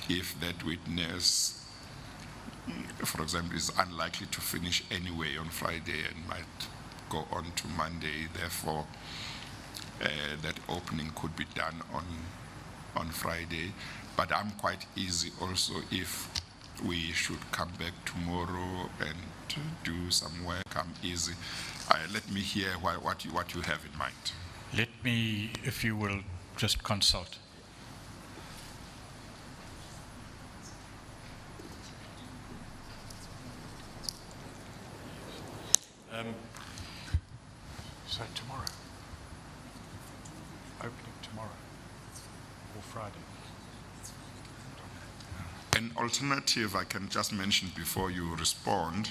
if that witness, for example, is unlikely to finish anyway on Friday and might go on to Monday, therefore that opening could be done on Friday. But I'm quite easy also if we should come back tomorrow and do some work. I'm easy. Let me hear what you have in mind. Let me, if you will, just consult. So tomorrow. tomorrow or Friday. An alternative I can just mention before you respond,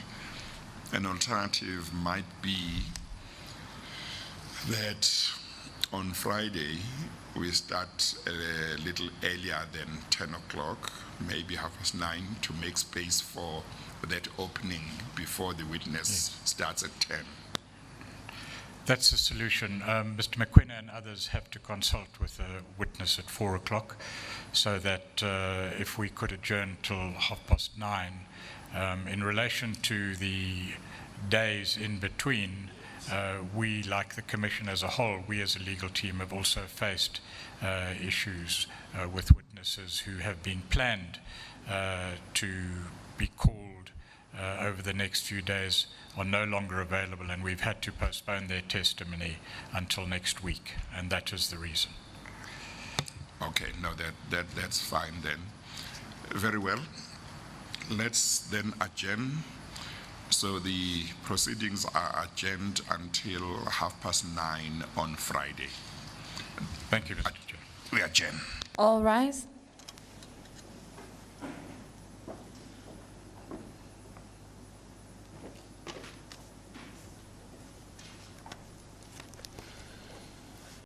an alternative might be that on Friday we start a little earlier than 10 o'clock, maybe 9:30, to make space for that opening before the witness starts at 10. That's the solution. Mr. McQueen and others have to consult with the witness at 4 o'clock, so that if we could adjourn till 9:30. In relation to the days in between, we, like the Commission as a whole, we as a legal team have also faced issues with witnesses who have been planned to be called over the next few days are no longer available, and we've had to postpone their testimony until next week, and that is the reason. Okay, no, that's fine then. Very well. Let's then adjourn. So the proceedings are adjourned until 9:30 on Friday. Thank you, Mr. Chair. We adjourn. All rise.